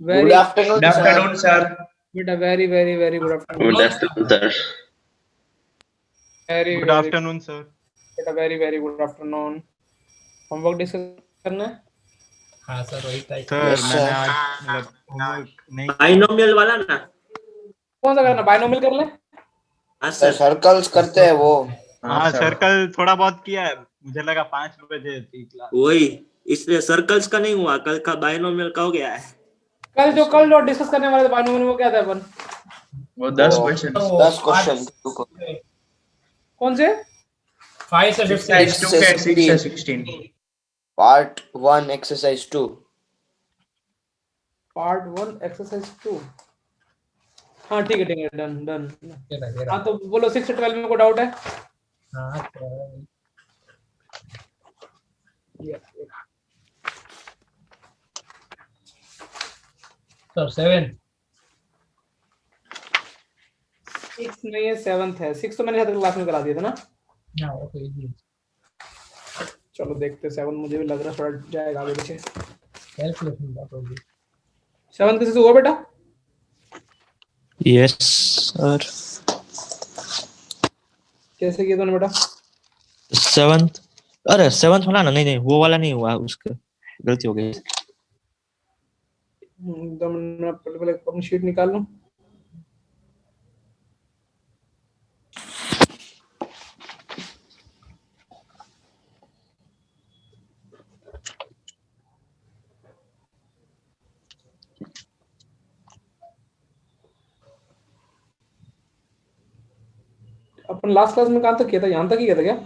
Good afternoon, Good sir. afternoon, sir. बेटा very good afternoon. Good afternoon, sir. Good afternoon, sir. बेटा very good afternoon. Homework discuss करना है? हाँ sir वही type sir Yes, मैंने sir. आज मतलब होमवर्क नहीं बाइनोमियल वाला ना? कौन सा करना? बाइनोमियल कर ले? हाँ सर सर। सर्कल्स करते हैं वो। हाँ सर्कल थोड़ा बहुत किया है, मुझे लगा 5 बजे थी क्लास। वही इसलिए सर्कल्स का नहीं हुआ, कल का बाइनोमियल का हो गया है। कल जो डिस्कस करने वाले थे बाइनोमियल वो क्या था अपन? वो 10 क्वेश्चन। 10 क्वेश्चन। कौन से? 5 से 15 6 से 16. Part 1 exercise 2. Part 1 exercise 2। हाँ ठीक है डन। हाँ तो बोलो 6 से 12 में कोई डाउट है? हाँ सर 7 6 नहीं है 7th है। 6 तो मैंने क्लास में करा दिया था ना। हाँ वो तो इजी चलो देखते हैं 7 मुझे भी लग रहा है थोड़ा जाएगा आगे पीछे। कैलकुलेशन बात होगी। 7 किसी से हुआ बेटा? Yes sir. कैसे किया तूने बेटा? 7th अरे 7th वाला ना, नहीं वो वाला नहीं हुआ, उसका गलती हो गई। एकदम मैं पहले अपनी शीट निकाल लूं। अपन लास्ट क्लास में कहां तक किया था? यहां तक ही किया था क्या?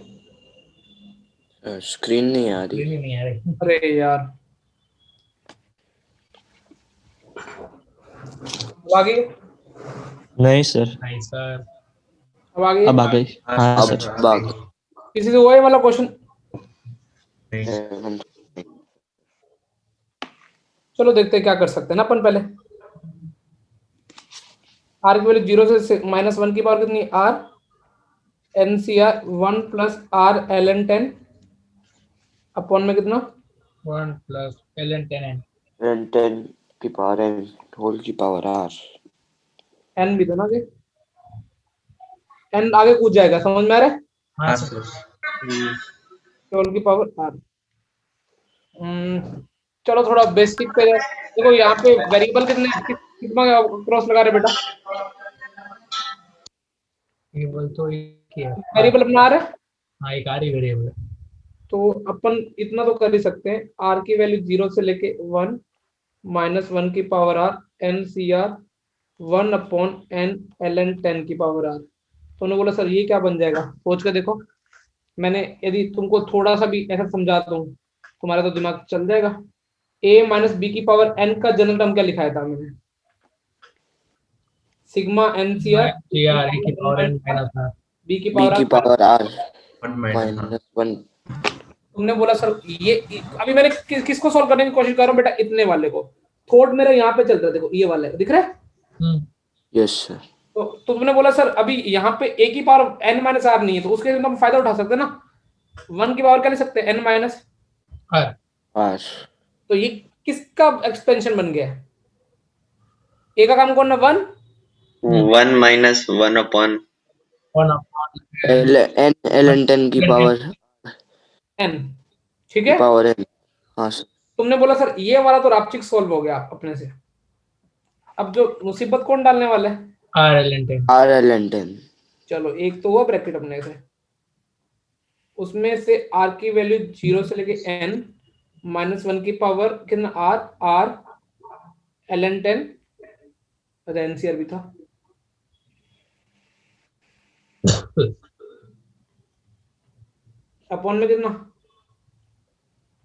स्क्रीन नहीं आ रही। नहीं आ रही। अरे यार अब आ गई? नहीं सर, नहीं सर अब आ गई? अब आ गई। हाँ अब सर। बाग। किसी से हुआ ये वाला क्वेश्चन? चलो देखते हैं क्या कर सकते हैं ना अपन। पहले आर की वैल्यू 0 से -1 की पावर कितनी? R NCR 1 plus R ln 10 upon में कितना? 1 प्लस ln 10 10 की पावर n होल की पावर r। n भी था ना? n आगे कूद जाएगा, समझ में आ रहा है? हाँ सर होल की पावर r। चलो थोड़ा बेसिक पे देखो। यहाँ पे वेरिएबल कितने कितना क्रॉस लगा रहे बेटा? ये बोल तो एक ही है। वेरिएबल अपना रहे। हाँ एक आ रही वेरिएबल। तो अपन इतना तो कर ही सकते हैं, r की वैल्यू 0 से लेके 1 -1 की power r NCR 1 upon n ln 10 की पावर r। तो उन्होंने बोला सर ये क्या बन जाएगा? सोच के देखो। मैंने यदि तुमको थोड़ा सा भी ऐसा समझाता हूँ तुम्हारा तो दिमाग चल जाएगा। a - b की पावर n का जनरल टर्म क्या लिखाया था मैंने? सिग्मा NCR यार a की power n minus r b की b की पावर पावर r -1। तुमने बोला सर ये अभी मैंने किसको सॉल्व करने की कोशिश कर रहा हूँ बेटा? इतने वाले को। थॉट मेरा यहाँ पे चल रहा है, देखो ये वाला है, दिख रहा है? Yes sir. तो तुमने बोला सर अभी यहाँ पे a की पावर n - r नहीं है, तो उसके हम फायदा उठा सकते हैं ना। 1 की पावर क्या ले सकते हैं? n - r। तो ये किसका एक्सपेंशन बन गया? a का काम कौन है? 1 1 minus 1 upon 1 अपॉन ln 10 की पावर n। ठीक है? Power n। हाँ सर। तुमने बोला सर ये वाला तो रापचिक सॉल्व हो गया अपने से। अब जो मुसीबत कौन डालने वाला है? r ln 10। चलो एक तो हुआ ब्रैकेट अपने से, उसमें से r की वैल्यू 0 से लेके n -1 की पावर कितना? r ln 10 NCR भी था। अपॉन में कितना?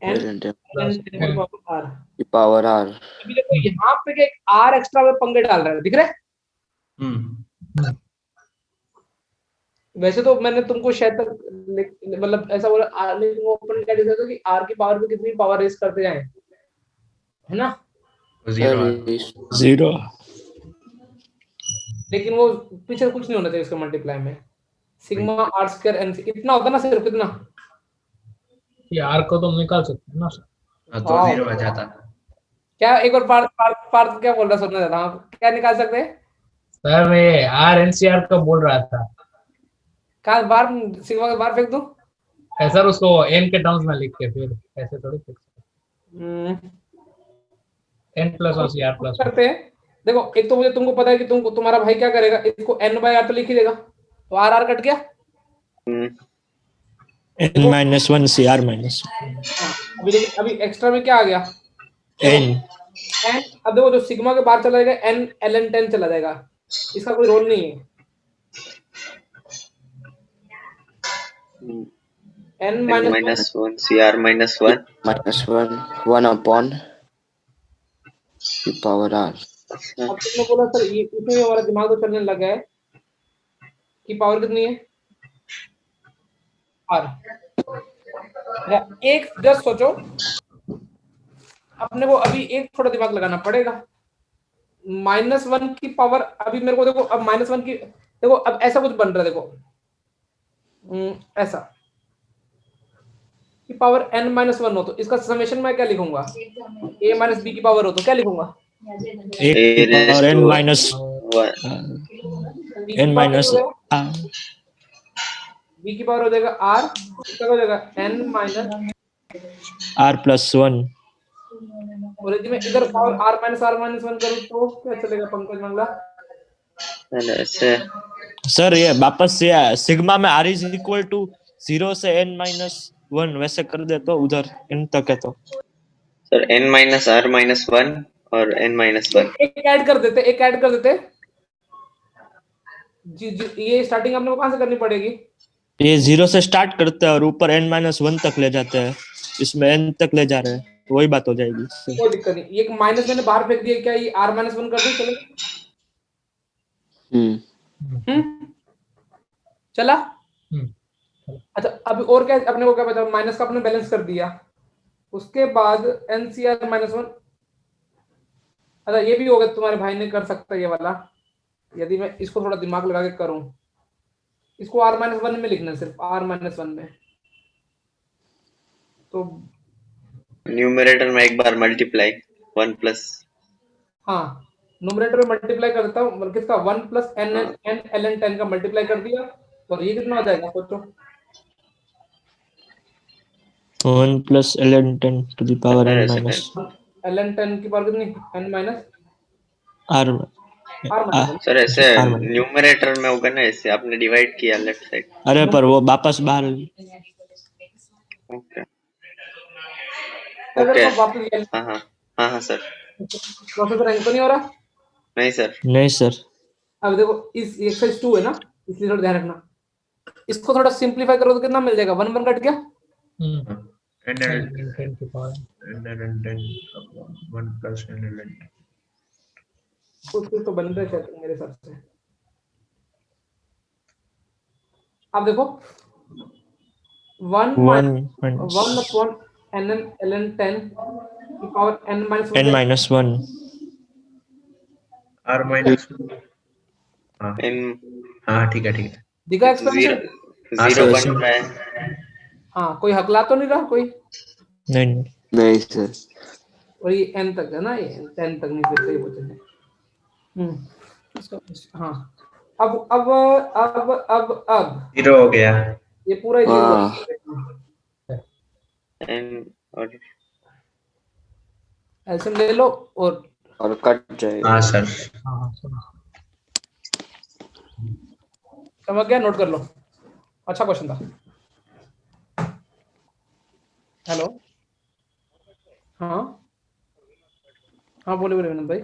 n ln 10 की की पावर r। अभी देखो यहाँ पे क्या r एक्स्ट्रा में पंगे डाल रहा है, दिख रहा है? वैसे तो मैंने तुमको शायद तक मतलब ऐसा बोला, लेकिन वो अपन क्या डिसाइड कि r की पावर पे कितनी पावर रेस करते जाएं, है ना? 0। लेकिन वो पीछे कुछ नहीं होना चाहिए उसका मल्टीप्लाई में। सिग्मा r² NC इतना होता ना सिर्फ, कितना? ये r को तुम निकाल सकते हो ना सर। तो 0 आ जाता। क्या एक बार पार्थ पार्थ पार्थ क्या बोल रहा सुनना चाहता हूँ, क्या निकाल सकते हैं? सर मैं आर एनसीआर का बोल रहा था। कहाँ बाहर, सिग्मा के बाहर फेंक दूं? सर उसको एन के टर्म्स में लिख के फिर ऐसे थोड़ी fix hmm, n plus one C r plus one. करते हैं। देखो एक तो मुझे तुमको पता है कि तुम्हारा भाई क्या करेगा, इसको एन बाय आर तो लिख ही देगा, तो आर आर कट गया। n minus 1 cr minus हाँ, अभी लेकिन अभी एक्स्ट्रा में क्या आ गया? देखो n एन, अब देखो जो सिग्मा के बाहर चला जाएगा एन एल एन 10 चला जाएगा, इसका कोई रोल नहीं है। N n minus minus 1 cr minus 1 minus 1 1 upon the power r. अब तुमने बोला सर ये इसमें भी हमारा दिमाग तो चलने लगा है कि पावर कितनी है आर। एक जस्ट सोचो, अपने को अभी एक थोड़ा दिमाग लगाना पड़ेगा। -1 की पावर, अभी मेरे को देखो अब -1 की, देखो अब ऐसा कुछ बन रहा है, देखो ऐसा की पावर n-1 हो तो इसका समेशन मैं क्या लिखूंगा? a माइनस बी की पावर हो तो क्या लिखूंगा? a की power n minus 1 b की n पावर minus हो जाएगा, b की पावर हो जाएगा r, इसका हो जाएगा n माइनस, r plus 1 और यदि मैं इधर पावर r-1 करूं तो क्या चलेगा पंकज मंगला? ऐसे सर ये वापस से सिग्मा में r is equal to 0 से n minus 1 वैसे कर दे तो उधर n तक है तो sir n minus r minus 1 और n minus 1 एक ऐड कर देते, एक ऐड कर देते जी जी, ये स्टार्टिंग हमने को कहां से करनी पड़ेगी? ये 0 से स्टार्ट करते हैं और ऊपर n minus 1 तक ले जाते हैं, इसमें n तक ले जा रहे हैं, वही बात हो जाएगी इससे। कोई दिक्कत नहीं, ये माइनस मैंने बाहर फेंक दिया, क्या ये r-1 कर दूं चलेगा? चला? अच्छा अभी और क्या अपने को क्या बचा? माइनस का अपने बैलेंस कर दिया, उसके बाद NCR-1। अच्छा ये भी होगा, तुम्हारे भाई ने कर सकता है ये वाला, यदि मैं इसको थोड़ा दिमाग लगा के करूं, इसको r-1 में लिखना है, सिर्फ r-1 में, तो न्यूमरेटर में एक बार मल्टीप्लाई 1 प्लस, हाँ न्यूमरेटर में मल्टीप्लाई करता हूँ, मतलब किसका 1 plus N N L N 10 का मल्टीप्लाई कर दिया, और ये कितना हो जाएगा सोचो? 1 plus ln 10 to the power n minus L N 10 की पावर कितनी? n माइनस r सर ऐसे r minus। न्यूमरेटर में होगा ना, ऐसे आपने डिवाइड किया लेफ्ट साइड। अरे पर वो वापस बाहर ओके अगर ओके मैं वापस ये हाँ हाँ हाँ हाँ सर, प्रोसेसर हैंग तो नहीं हो रहा? नहीं सर, नहीं सर। अब देखो इस एक्सरसाइज 2 है ना, इसलिए थोड़ा ध्यान रखना, इसको थोड़ा सिंपलीफाई करो तो कितना मिल जाएगा? 1 कट गया, टेन की पावर कुछ तो बन रहा है शायद मेरे हिसाब से। अब देखो 1 upon N N L N 10 की power n minus n minus 1 r minus इन हाँ ठीक है दिखा एक्सपेंशन? जीरो बन रहा है। हाँ कोई हकला तो नहीं रहा कोई? नहीं नहीं सर। और ये n तक है ना, ये 10 तक नहीं, फिर सही बचे। हाँ अब जीरो हो गया। ये पूरा जीरो एन और एलसीएम ले लो और कट जाएगा। हाँ सर समझ गया, नोट कर लो, अच्छा क्वेश्चन था। हेलो हाँ हाँ बोले विनोद भाई।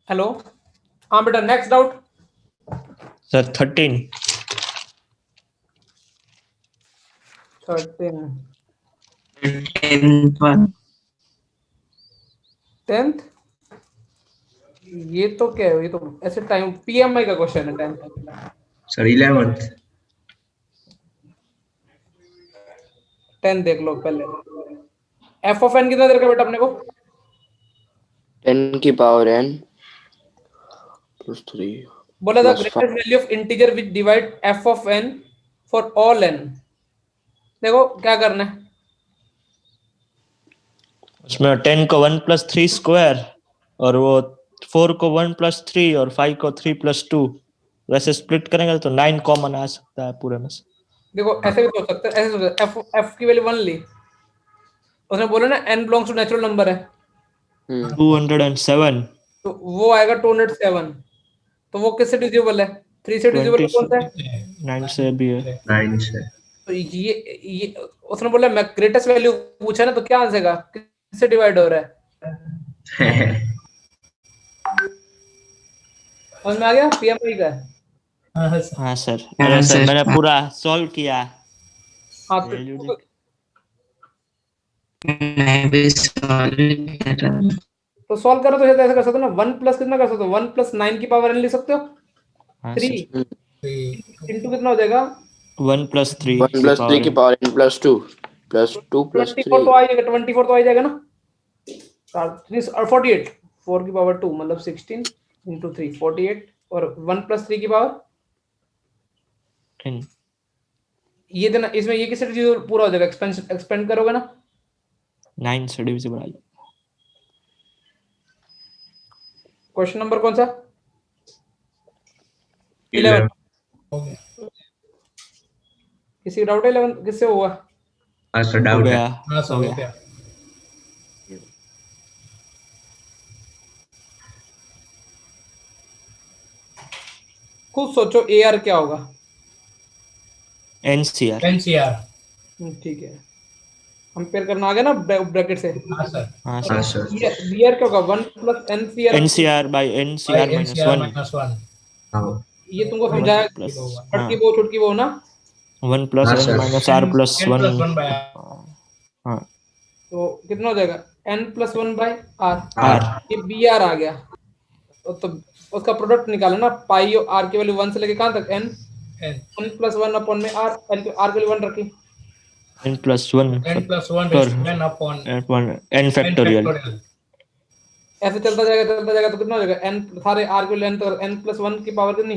हेलो, हाँ बेटा, नेक्स्ट डाउट। सर 13 10th, ये तो क्या है, ये तो ऐसे टाइम पीएमआई का क्वेश्चन है। 10th sir 11th। 10 देख लो पहले। एफ ऑफ एन कितना दे रखा बेटा अपने को? 10 की पावर n plus 3 बोला था plus greatest value of integer which divide F of N for all N. देखो क्या करना है, उसमें 10 को 1 + 3 स्क्वायर और वो 4 को 1 + 3 और 5 को 3 + 2 वैसे स्प्लिट करेंगे तो 9 कॉमन आ सकता है पूरे में से। देखो ऐसे भी सोच सकते हैं, ऐसे सोच सकते हैं, एफ एफ की वैल्यू 1 ली, उसने बोला ना N belongs to natural number है, 207 तो वो आएगा 207। तो वो किससे डिविजिबल है? 3 से डिविजिबल 20 कौन सा है? 9 से भी है। 9 से। तो ये उसने बोला मैं ग्रेटेस्ट वैल्यू पूछा ना, तो क्या आंसर का किससे डिवाइड हो रहा है? समझ में आ गया? पीएमआई का है। हाँ सर, अरे सर मैंने पूरा सॉल्व किया। हाँ तो सॉल्व करो तो ऐसे कर सकते हो ना, 1 प्लस कितना कर सकते हो? 1 + 9 की पावर n लिख सकते हो। हाँ 3 सर, इंटू कितना हो जाएगा? 1 + 3 1 plus 3 की power n plus 2 plus 2 plus 24 3 तो आ जाएगा, 24 तो आ जाएगा ना। 3 और 48, 4 की पावर 2 मतलब 16 इंटू 3 48, और 1 + 3 की पावर 10 ये देना। इसमें ये किससे डिविजिबल पूरा हो जाएगा? एक्सपेंड करोगे ना। 9 से डिविजिबल आ जाएगा। क्वेश्चन नंबर कौन सा? 11। किसी का डाउट है? 11 किससे हुआ? हाँ सर हो डाउट है। गया, हाँ सर, हो हो गया। गया। खुद सोचो ए आर क्या होगा। NCR। NCR। ठीक है, कंपेयर करना आ गया ना ब्रैकेट से। हाँ सर। हाँ हाँ सर, सर। बी आर क्या होगा? 1 + NCR। NCR by NCR By minus NCR 1 -1। हाँ ये तुमको समझाया, प्लस छुटकी वो छुटकी वो ना। 1 + हाँ, n sir. minus r plus 10 1। plus 1 by हाँ तो कितना हो जाएगा? n + 1 by r। R। ये बी आर आ गया, तो उसका प्रोडक्ट निकालो ना। पाई और आर की वैल्यू 1 से लेके कहां तक? n n। 1 + 1 अपॉन में r, r की वैल्यू 1 रखी। n plus 1 n plus 1 factor raised to n upon n factorial। ऐसे चलता जाएगा तो कितना हो जाएगा? n सारे r की वैल्यू n, तो n + 1 की पावर कितनी?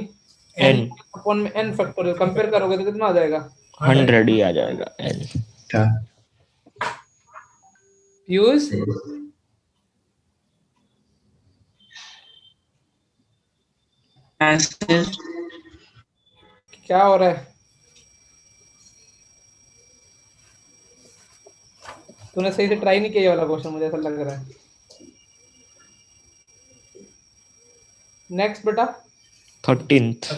n n अपॉन में n फैक्टोरियल। कंपेयर करोगे तो कितना आ जाएगा? 100 ही आ जाएगा n। था। यूज क्या हो रहा है? तूने सही से ट्राई नहीं किया ये वाला क्वेश्चन, मुझे ऐसा लग रहा है। नेक्स्ट बेटा 13th।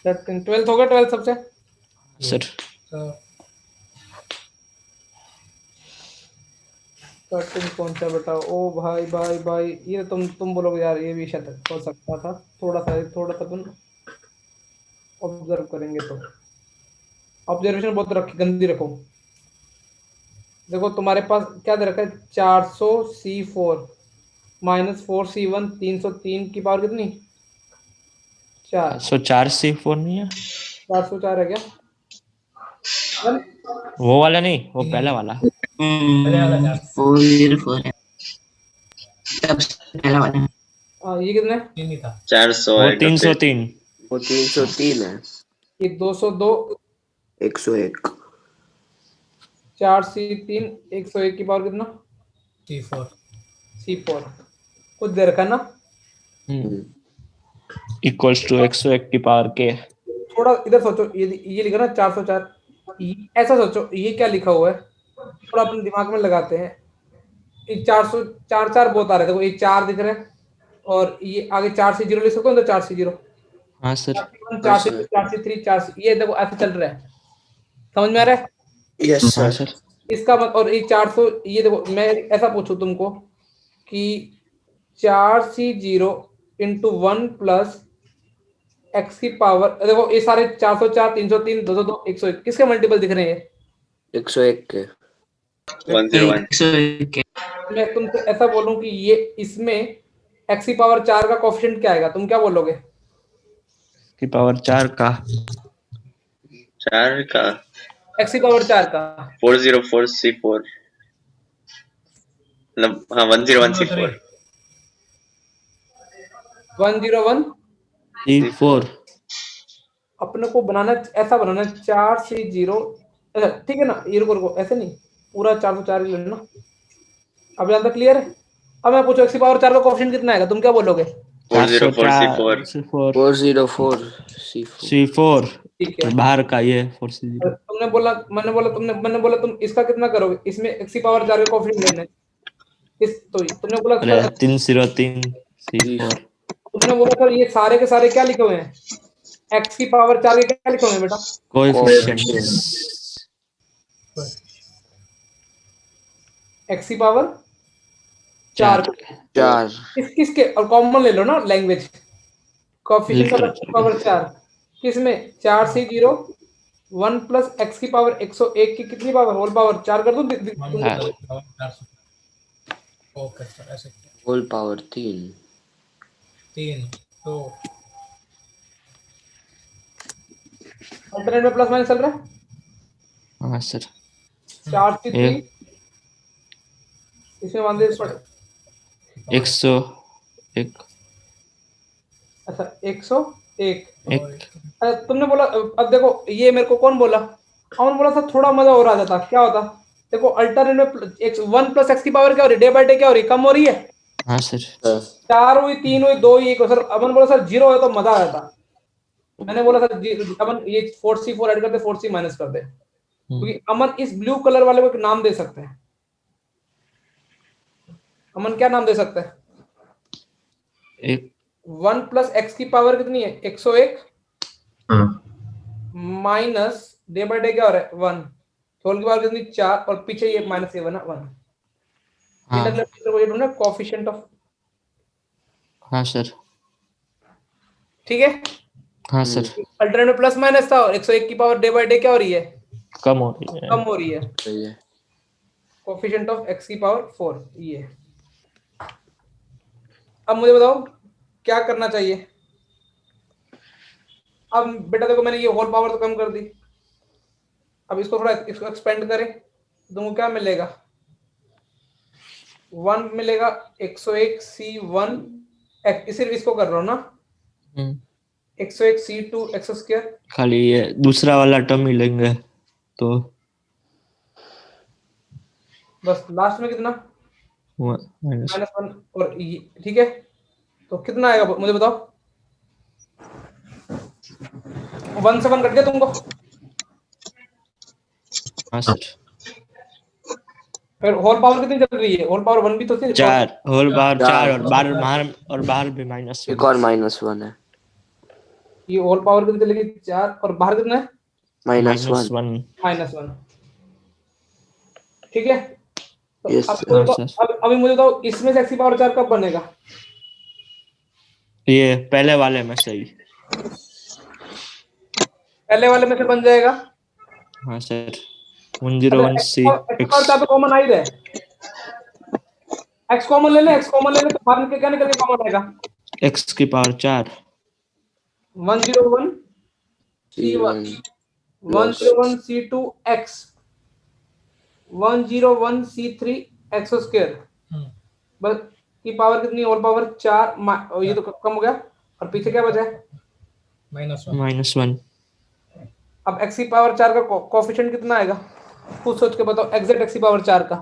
12th हो गया। 12th सबसे सर 13 कौन सा बेटा? ओ भाई भाई भाई, ये तुम बोलोगे यार ये भी शायद हो सकता था। थोड़ा सा तुम ऑब्जर्व करेंगे तो ऑब्जर्वेशन बहुत रखी गंदी रखो। देखो तुम्हारे पास क्या दे रखा है? 400C4 -4C1 303 की पावर कितनी? 4। 404 नहीं है 404 है क्या? वो वाला नहीं, वो पहला वाला। ये कितने? 400 वो है। 303। वो 303 है। ये 202 101 4C3 101 की पावर कितना? C4 कुछ दे रखा ना। इक्वल्स टू 101 की पावर के। थोड़ा इधर सोचो, ये लिखा ना 404, ऐसा सोचो ये क्या लिखा हुआ है, थोड़ा अपने दिमाग में लगाते हैं। ये 404 बहुत आ रहे थे। देखो ये 4 दिख रहा है, और ये आगे 4C0 लिख सकते हो तो 4C0 हाँ सर 4C3 4C, ये देखो ऐसे चल रहा है। समझ में आ रहा है? यस हाँ सर। सर। इसका मतलब, और ये 400, ये देखो मैं ऐसा पूछूं तुमको कि 4c0 इंटू 1 प्लस x की पावर, देखो ये सारे 404, 303, 202, 101 किसके मल्टीपल दिख रहे हैं? 101 के। 101 मैं तुमसे ऐसा बोलूं कि ये इसमें x की पावर 4 का कोफिशिएंट क्या आएगा, तुम क्या बोलोगे? की पावर 4 का 4 का x की पावर 4 का 404c4 मतलब हाँ 101c4 101 C4 अपने को बनाना, ऐसा बनाना 4c0, ठीक है ना, ये रुको ऐसे नहीं, पूरा 404 ही लेना। अब ज्यादा क्लियर है? अब मैं पूछो x की पावर 4 का कोफिशिएंट कितना आएगा, तुम क्या बोलोगे? 404c4 404 C4 ठीक है, बाहर का ये 4C0 तुमने बोला, मैंने बोला तुम इसका कितना करोगे, इसमें x की पावर 4 का कोफिशिएंट लेना है इस, तो तुमने बोला अरे 303 C4 तुमने बोला सर ये सारे के सारे क्या लिखे हुए हैं, x की पावर 4 के क्या लिखे हुए हैं बेटा? कोएफिशिएंट्स x की पावर 4 4 किसके, और कॉमन ले लो ना लैंग्वेज, कोएफिशिएंट ऑफ x की पावर 4 किसमें, 4c0 1 प्लस x की पावर 101 की कितनी पावर, होल पावर 4 कर दो। ओके सर, ऐसे होल पावर 3 2 अल्टरनेट में प्लस माइनस चल रहा है। हाँ सर 4 से 3 इसमें मान दे 101 अच्छा 101। एक तुमने बोला, अब देखो ये मेरे को कौन बोला, अमन बोला था थोड़ा मजा और आ जाता, क्या होता, देखो अल्टरनेट में 1 प्लस x की पावर क्या हो रही है, डे बाय डे क्या हो रही है, कम हो रही है। हाँ सर 4 हुई, 3 हुई, 2 हुई, 1 सर। अमन बोला सर 0 है तो मजा आ जाता, मैंने बोला सर अमन ये 4c4 ऐड कर दे, 4c माइनस कर दे, क्योंकि अमन इस ब्लू कलर वाले को एक नाम दे सकते हैं। अमन क्या नाम दे सकते हैं? एक 1 प्लस x की पावर कितनी है, 101 हाँ माइनस डे बाय डे क्या हो रहा है 1, होल की पावर कितनी 4, और पीछे ये माइनस ये बना 1। हाँ कोएफिशिएंट ऑफ, हाँ सर ठीक है। हाँ सर अल्टरनेट में प्लस माइनस था, और 101 की पावर डे बाय डे क्या हो रही है, कम हो रही है कम हो रही है। सही है। कोएफिशिएंट ऑफ x की पावर 4 ये। अब मुझे बताओ क्या करना चाहिए। अब बेटा देखो मैंने ये होल पावर तो कम कर दी, अब इसको थोड़ा इसको एक्सपेंड करें, तुमको क्या मिलेगा, 1 मिलेगा 101 c1 सिर्फ इसको कर रहा हूँ ना, 101 c2 x स्क्वायर, खाली ये दूसरा वाला टर्म ही लेंगे तो बस लास्ट में कितना माइनस -1 और ये, ठीक है। तो कितना आएगा मुझे बताओ, 1 से 1 कट गया तुमको, हाँ सर फिर होल पावर कितनी चल रही है, होल पावर 1 भी तो थी, 4 होल बार 4 और बाहर भी माइनस एक और -1 है, ये होल पावर कितनी चलेगी 4, और बाहर कितना है -1 -1, ठीक है। तो Yes, अब अभी मुझे बताओ इसमें से x की पावर 4 कब बनेगा, ये पहले वाले में सही पहले वाले में से बन जाएगा। हाँ सर 101c x तो कॉमन आ ही रहा है, x कॉमन ले ले, x कॉमन ले ले, तो बाहर निकल क्या निकल के कॉमन आएगा, x की power 4 101 c1 101 c2 x 101 c3 x square, बस की पावर कितनी, होल पावर 4, ये तो कम हो गया, और पीछे क्या बचा है -1 अब x की पावर 4 का कोएफिशिएंट कितना आएगा, खुद सोच के बताओ, एग्जैक्ट x की पावर 4 का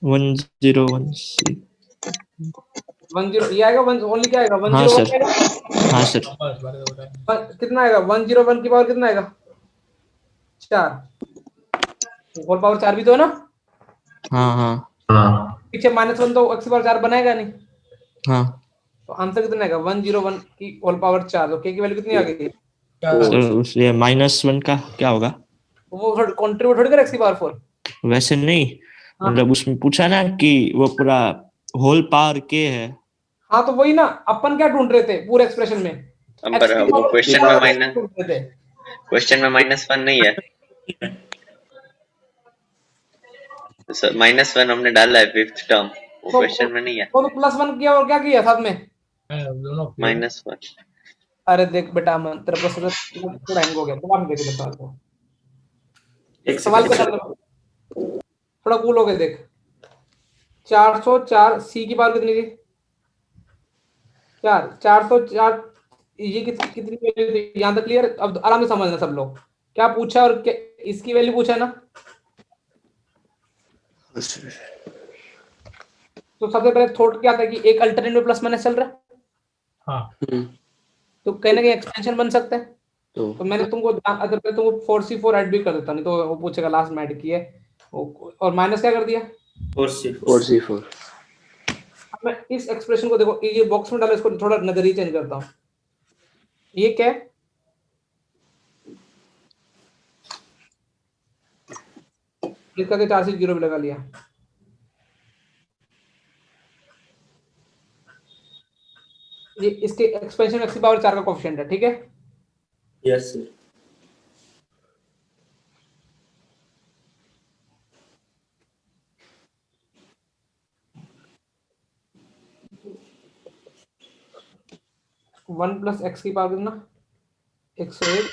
101c 10 ये आएगा, 1 ओनली क्या आएगा, 101 हाँ सर आएगा, हाँ सर कितना आएगा 101 की पावर कितना आएगा 4, होल पावर 4 भी तो है ना, हाँ हाँ हाँ पीछे -1 तो x की पावर 4 बनाएगा नहीं, हाँ तो आंसर कितना आएगा 101 की होल पावर 4, तो k की वैल्यू कितनी आ गई, सर उस ये -1 का क्या होगा, वो कंट्रीब्यूट थोड़ी कर x की पावर 4, वैसे नहीं, हाँ। मतलब उसमें पूछा ना कि वो पूरा होल पावर के है। हाँ तो वही ना, अपन क्या ढूंढ रहे थे पूरे एक्सप्रेशन में? हम पर वो क्वेश्चन में माइनस ढूंढ रहे थे। -1 नहीं है, -1 हमने डाला है फिफ्थ टर्म, वो क्वेश्चन में नहीं है। तो +1 किया और क्या किया साथ में? दोनों किए। -1 अरे देख बेटा अमन, तेरा प्रोसेसर थोड़ा हैंग हो गया, दोबारा देख ले सवाल को। एक सवाल सेकंड क्या था? थोड़ा कूल हो गया देख। 404 सी की पावर कितनी थी? 404 ये कितनी वैल्यू थी? यहाँ तक क्लियर? अब आराम से समझना सब लोग, क्या पूछा और क्या इसकी वैल्यू पूछा है ना। तो सबसे पहले थॉट क्या था कि एक अल्टरनेट में प्लस माइनस चल रहा है, हाँ तो कहीं ना कहीं एक्सपेंशन बन सकता है। तो तो मैंने तुमको अगर मैं तुमको 4C4 ऐड भी कर देता, नहीं तो वो पूछेगा लास्ट में ऐड की है और माइनस क्या कर दिया? 4C4 अब मैं इस एक्सप्रेशन को देखो, ये बॉक्स में डालो, इसको थोड़ा नजरिया चेंज करता हूँ। ये क्या है? इसका के 4 से 0 भी लगा लिया। ये इसके एक्सपेंशन x की पावर 4 का कोएफिशिएंट है, ठीक है। Yes sir. 1 + x की पावर कितना? 101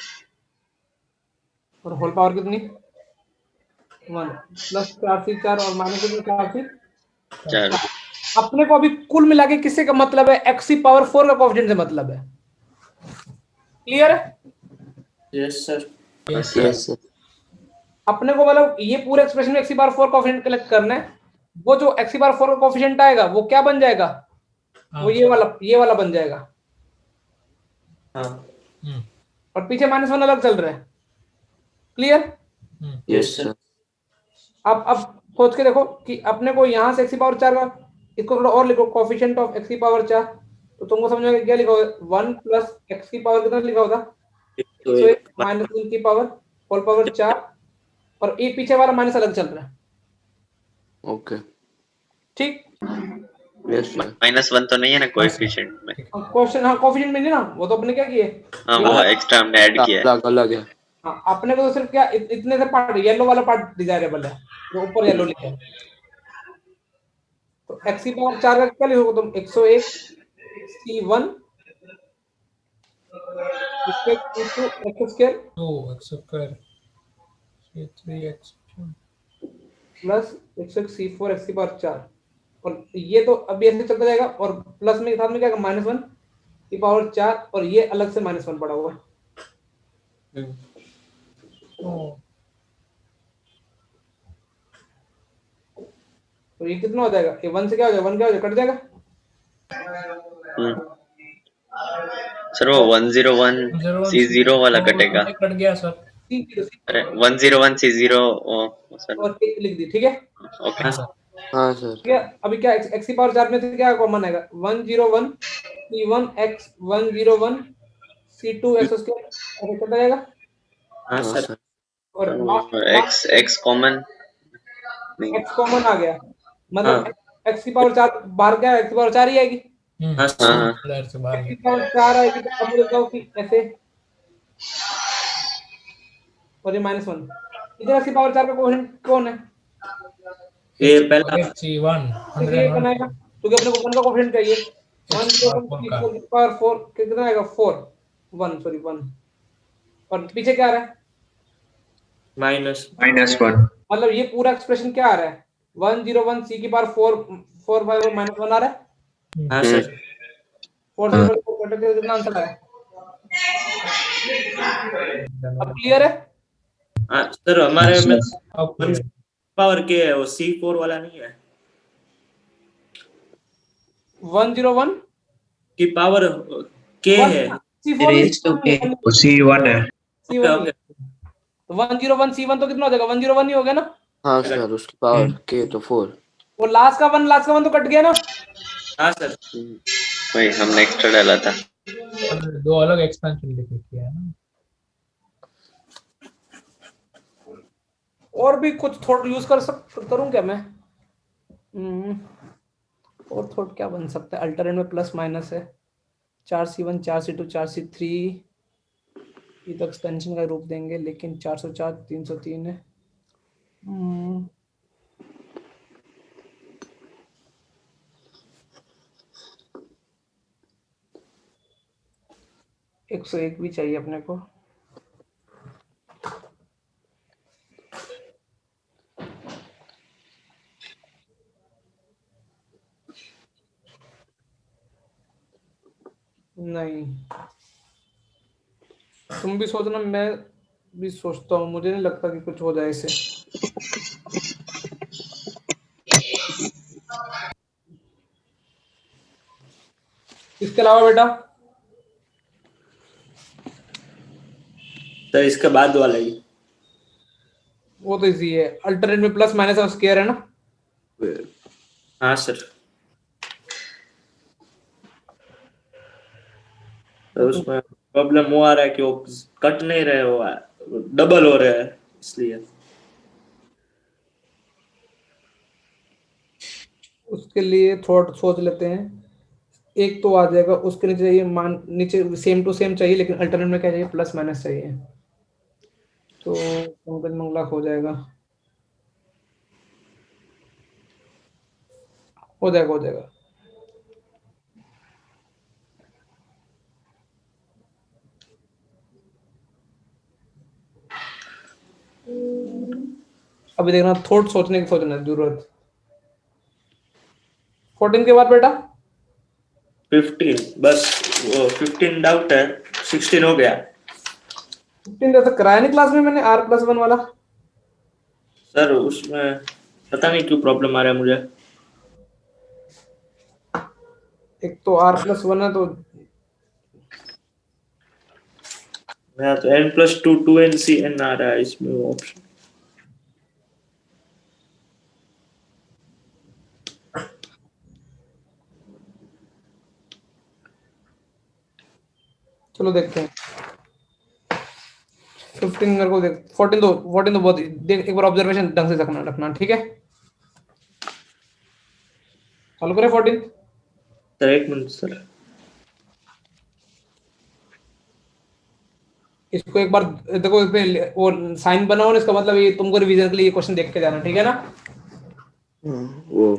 और होल पावर कितनी? 1 + 4 से 4 और माइनस कितनी? 4 से 4 अपने को अभी कुल मिला के किससे का मतलब है? x की पावर 4 का कोएफिशिएंट से मतलब है। क्लियर है? Yes sir. यस सर अपने को मतलब ये पूरे एक्सप्रेशन में x की पावर 4 कोएफिशिएंट कलेक्ट करना है। वो जो x की पावर 4 का कोएफिशिएंट आएगा वो क्या बन जाएगा? वो ये वाला बन जाएगा। हाँ और पीछे -1 अलग चल रहा है। क्लियर? Yes sir. अब सोच के देखो कि अपने को यहाँ से x की पावर 4 का, इसको थोड़ा और लिखो, कोएफिशिएंट ऑफ x की पावर 4, तो तुमको समझ में क्या लिखा होगा? 1 + x की पावर कितना लिखा होगा? 101 - 1 की पावर होल पावर 4, और एक पीछे वाला माइनस अलग चल रहा है। ओके ठीक, यस सर -1 तो नहीं है ना कोएफिशिएंट में? क्वेश्चन हाँ कोएफिशिएंट में नहीं ना, वो तो अपने क्या किए? हाँ वो एक्स्ट्रा हमने ऐड किया है। अलग अलग है हाँ, अपने को तो सिर्फ क्या इतने से पार्ट, येलो वाला पार्ट डिजायरेबल है, जो ऊपर येलो लिखा है। तो x की पावर 4 का क्या लिखोगे तुम? 101 C1 x2 x² 2x² C3x plus 101 C4 x की पावर 4, और ये तो अभी ऐसे चलता जाएगा, और प्लस में साथ में क्या -1 की पावर 4, और ये अलग से -1 पड़ा हुआ है। तो ये कितना हो जाएगा? ये 1 से क्या हो जाएगा? 1 क्या हो जाएगा? कट जाएगा। सर वो 101 C0 वाला कटेगा। कट गया सर। अरे 101 C0 सर और एक लिख दी, ठीक है। ओके। हाँ सर ठीक है, अभी क्या x की पावर 4 में से क्या कॉमन आएगा? 101 C1 x 101 C2 x² ऐसे चलता जाएगा। हाँ हाँ सर। सर और x कॉमन नहीं, x कॉमन आ गया, मतलब x की पावर 4 बाहर क्या है? x की पावर 4 ही आएगी। हाँ सर। इधर से बाहर x की पावर 4 आएगी, तो अब मुझे बताओ कि ऐसे, और ये -1 इधर x की पावर 4 का कोएफिशिएंट कौन है? ये पहला C1 इसलिए बनाएगा क्योंकि अपने को 1 का कोएफिशिएंट चाहिए। 1 की पावर 4 कितना आएगा? 4 1 सॉरी 1, और पीछे क्या आ रहा है? -1 मतलब ये पूरा एक्सप्रेशन क्या आ रहा है? 101 c की पावर 4 -1 आ रहा है। हाँ सर। 4 से 4 कट के कितना आंसर आया? अब क्लियर है? हाँ सर, हमारे में अब पावर के है, वो C4 वाला नहीं है 101 की पावर के है। C4 वो C1 है। ओके। तो 101 C1 तो कितना हो जाएगा? 101 ही हो गया ना। हाँ सर उसकी पावर के तो 4 वो लास्ट का 1 तो कट गया ना। हाँ सर। वही हमने एक्स्ट्रा डाला था। दो अलग एक्सपेंशन लिखे किया है ना। और भी कुछ थॉट यूज करूं क्या मैं? और थॉट क्या बन सकता है? अल्टरनेट में प्लस माइनस है, 4C1 4C2 4C3 ये तो एक्सटेंशन का रूप देंगे, लेकिन 404 303 है। 101 भी चाहिए अपने को। नहीं, तुम भी सोचना, मैं भी सोचता हूँ, मुझे नहीं लगता कि कुछ हो जाए इसे। इसके अलावा बेटा तो इसके बाद वाला ही। वो तो इजी है, अल्टरनेट में प्लस माइनस और स्क्वायर है ना। हाँ सर। तो उसमें प्रॉब्लम वो आ रहा है कि वो कट नहीं रहे, वो डबल हो रहा है, इसलिए। उसके लिए थोड़ा सोच लेते हैं। एक तो आ जाएगा, उसके नीचे चाहिए नीचे सेम टू सेम चाहिए, लेकिन अल्टरनेट में क्या चाहिए? प्लस माइनस चाहिए। तो पंकज मंगला हो जाएगा, हो जाएगा, हो जाएगा। अभी देखना, थोड़ा सोचने की जरूरत। 14 के बाद बेटा 15 बस, वो 15 डाउट है, 16 हो गया। 15 जैसे कराया नहीं क्लास में मैंने, R+1 वाला। सर उसमें पता नहीं क्यों प्रॉब्लम आ रहा है मुझे। एक तो R+1 है, तो मेरा तो n+2 2NCN आ रहा है इसमें वो ऑप्शन। चलो देखते हैं। 15 मेरे को देख, 14 तो बहुत देख, एक बार ऑब्जर्वेशन ढंग से रखना, ठीक है? चालू करें 14। सर एक मिनट सर, इसको एक बार देखो, इस पे वो साइन बनाओ ना, इसका मतलब ये तुमको रिवीजन के लिए ये क्वेश्चन देख के जाना, ठीक है ना? वो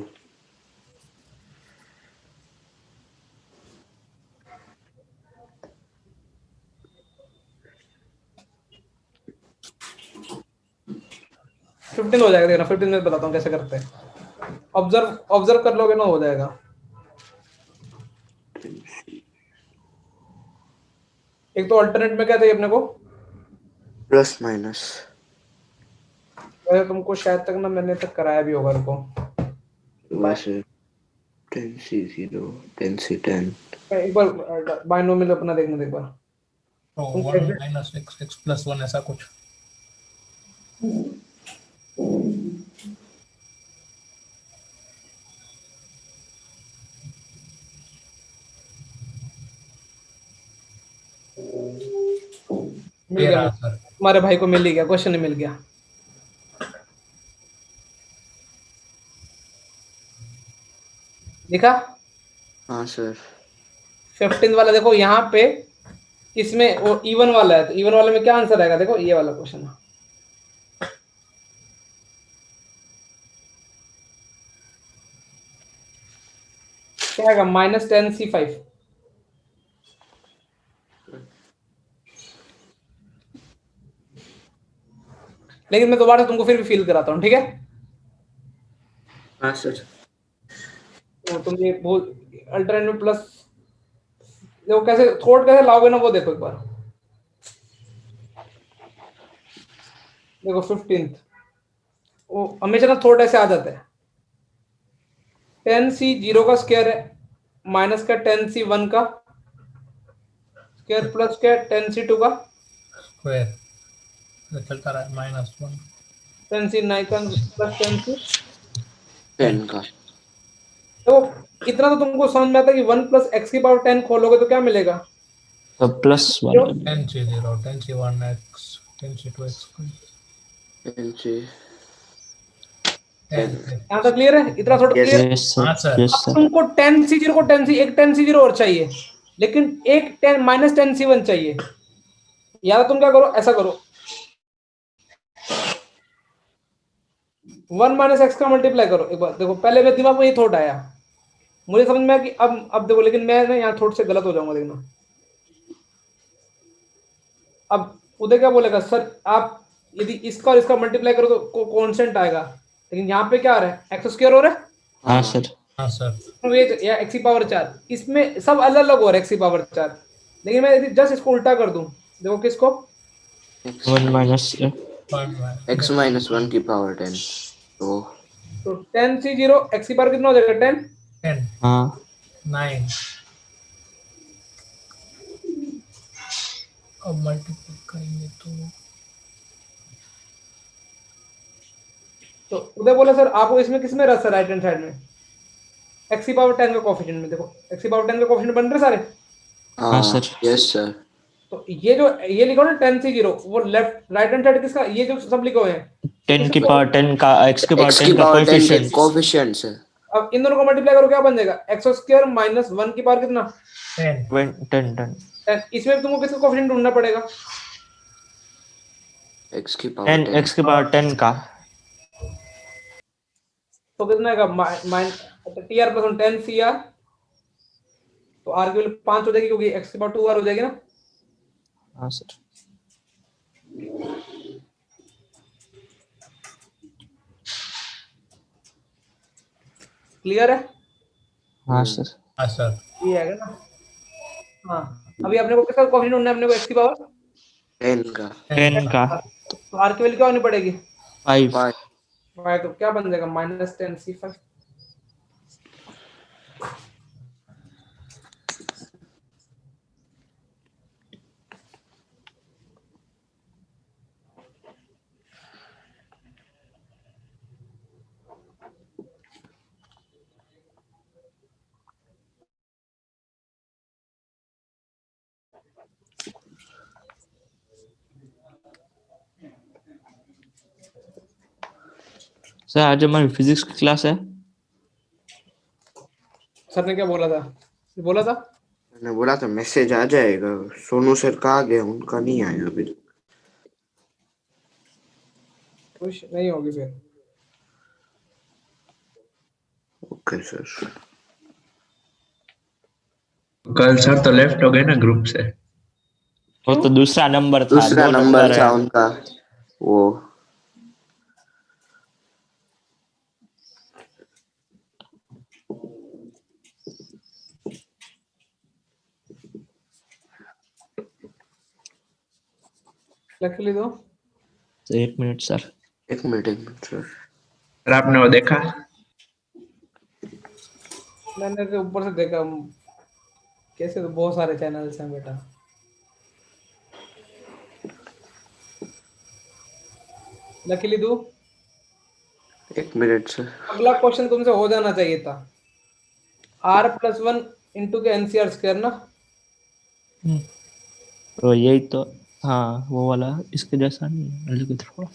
15 हो जाएगा, देखना 15 में बताता हूँ कैसे करते हैं। ऑब्जर्व कर लोगे ना, हो जाएगा। एक तो अल्टरनेट में क्या चाहिए अपने को? Plus minus. वैसे तुमको शायद तक ना मैंने तक कराया भी होगा, रुको। वैसे 10C0 10C10 एक बार बाइनोमियल अपना देखना एक बार। तो 1 माइनस x प्लस 1 ऐसा कुछ। मिल गया सर। हमारे भाई को, मिल ही गया, क्वेश्चन ही मिल गया। देखा? हाँ सर। 15 वाला देखो यहाँ पे, इसमें वो इवन वाला है, तो इवन वाले में क्या आंसर आएगा? देखो ये वाला क्वेश्चन क्या आएगा? -10C5। लेकिन मैं दोबारा तुमको फिर भी फील कराता हूँ, ठीक है? हाँ सर। तो तुम ये वो अल्टरनेट में प्लस देखो कैसे थॉट कैसे लाओगे ना, वो देखो एक बार। देखो 15 वो हमेशा ना थॉट ऐसे आ जाता है। 10C 0 का स्क्वायर है, माइनस का 10C1 का स्क्वायर, प्लस क्या 10C2 का स्क्वायर, तो चलता रहा -1 10C9 का प्लस 10 का। तो इतना तो तुमको समझ में आता है कि 1 + x की पावर 10 खोलोगे तो क्या मिलेगा? तो +1 10C0 10C1x 10C2x 10C यहाँ तक क्लियर है? इतना थोड़ा Yes. क्लियर? यस हाँ सर सर। यस अब सर तुमको 10C0 को 10C एक 10C0 और चाहिए, लेकिन एक 10 माइनस 10C1 चाहिए। या तो तुम क्या करो, ऐसा करो, 1 माइनस एक्स का मल्टीप्लाई करो। एक बार देखो, पहले मेरे दिमाग में ये थॉट आया, मुझे समझ में आया कि अब देखो, लेकिन मैं ना यहाँ थॉट से गलत हो जाऊंगा, देखना। अब उदय क्या बोलेगा, सर आप यदि इसका और इसका मल्टीप्लाई करो तो कांस्टेंट आएगा, लेकिन यहाँ पे क्या आ रहा है, एक्स स्क्वायर हो रहा है, हाँ सर हाँ सर। तो ये या एक्स की पावर 4, इसमें सब अलग अलग हो रहा है एक्स की पावर 4, लेकिन मैं यदि जस्ट इसको उल्टा कर दूं, देखो किसको, 1 माइनस X minus 1 की power 10. तो तो 10C0 एक्स की पावर कितना हो जाएगा, 10। 10 हाँ 9। अब मल्टीप्लाई करेंगे तो उदय बोला सर आपको इसमें किसमें रस है, राइट हैंड साइड में, एक्स की पावर 10 का कोफिशिएंट में। देखो एक्स की पावर 10 का कोफिशिएंट बन रहे सारे, हाँ सर Yes sir. तो ये जो ये लिखो ना 10C0, वो लेफ्ट राइट हैंड साइड किसका, ये जो सब लिखे हुए हैं 10 की पावर 10 का x की पावर X 10 की का power 10 के कोएफिशिएंट coefficients है. अब इन दोनों को मल्टीप्लाई करो, क्या बन जाएगा, एक्स स्क्वायर माइनस 1 की पावर कितना, 10। 10 10। इसमें तुमको किसका कोफिशिएंट ढूंढना पड़ेगा, X की power 10. x की पावर 10 का, तो कितना आएगा, टीआर प्लस 10CR, तो आर की वैल्यू 5 हो जाएगी, क्योंकि एक्स की पावर 2R हो जाएगी ना। हाँ सर क्लियर है? हाँ सर हाँ सर। ये आएगा ना। हाँ, अभी अपने को किसका कोफिशिएंट ढूंढना है, अपने को एक्स की पावर 10 का. 10 का, तो आर की वैल्यू क्या होनी पड़ेगी, 5 5. तो क्या बन जाएगा, माइनस 10C5। सर आज हमारी फिजिक्स की क्लास है। सर ने क्या बोला था, बोला था मैंने बोला था मैसेज आ जाएगा. सोनू सर कहाँ गए, उनका नहीं आया अभी. खुश नहीं होगी फिर। Okay sir. कल सर तो लेफ्ट हो गए ना ग्रुप से। वो तो दूसरा नंबर था, दूसरा दो नंबर था है। उनका वो. लिख ली दो। एक मिनट सर। एक मिनट सर. सर आपने वो देखा? मैंने तो ऊपर से देखा, कैसे, तो बहुत सारे चैनल्स हैं बेटा। लकीली दो। एक मिनट सर. अगला क्वेश्चन तुमसे हो जाना चाहिए था, R+1 इंटू के NCR स्क्वायर ना। तो यही तो, हाँ वो वाला इसके जैसा नहीं है, लेकिन थोड़ा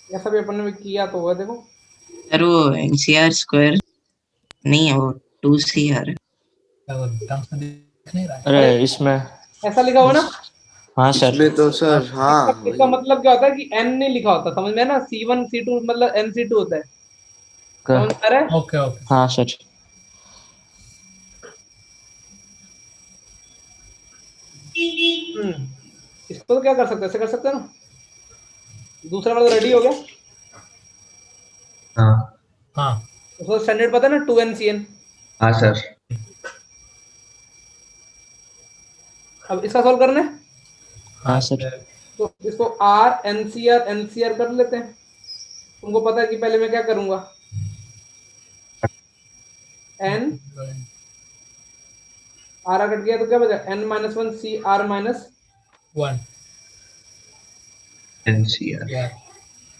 ऐसा भी अपन ने भी किया तो हुआ, देखो सर वो NCR स्क्वायर नहीं है, वो 2CR है। अरे इसमें ऐसा लिखा हुआ ना। हाँ सर। इसमें तो सर हाँ इसका मतलब क्या होता है कि n नहीं लिखा होता, समझ में है ना, C1 C2 मतलब NC2 होता है, समझ में आ रहा है? Okay okay. हाँ सर। इसको तो क्या कर सकते हैं, ऐसे कर सकते हैं ना। दूसरा वाला रेडी हो गया। हाँ हाँ, उसका स्टैंडर्ड पता है ना, 2NCN। हाँ सर। अब इसका सॉल्व करना है। हाँ सर। तो इसको R NCR कर लेते हैं। तुमको पता है कि पहले मैं क्या करूंगा, n R कट गया तो क्या बचा, n-1 CR-1। NCR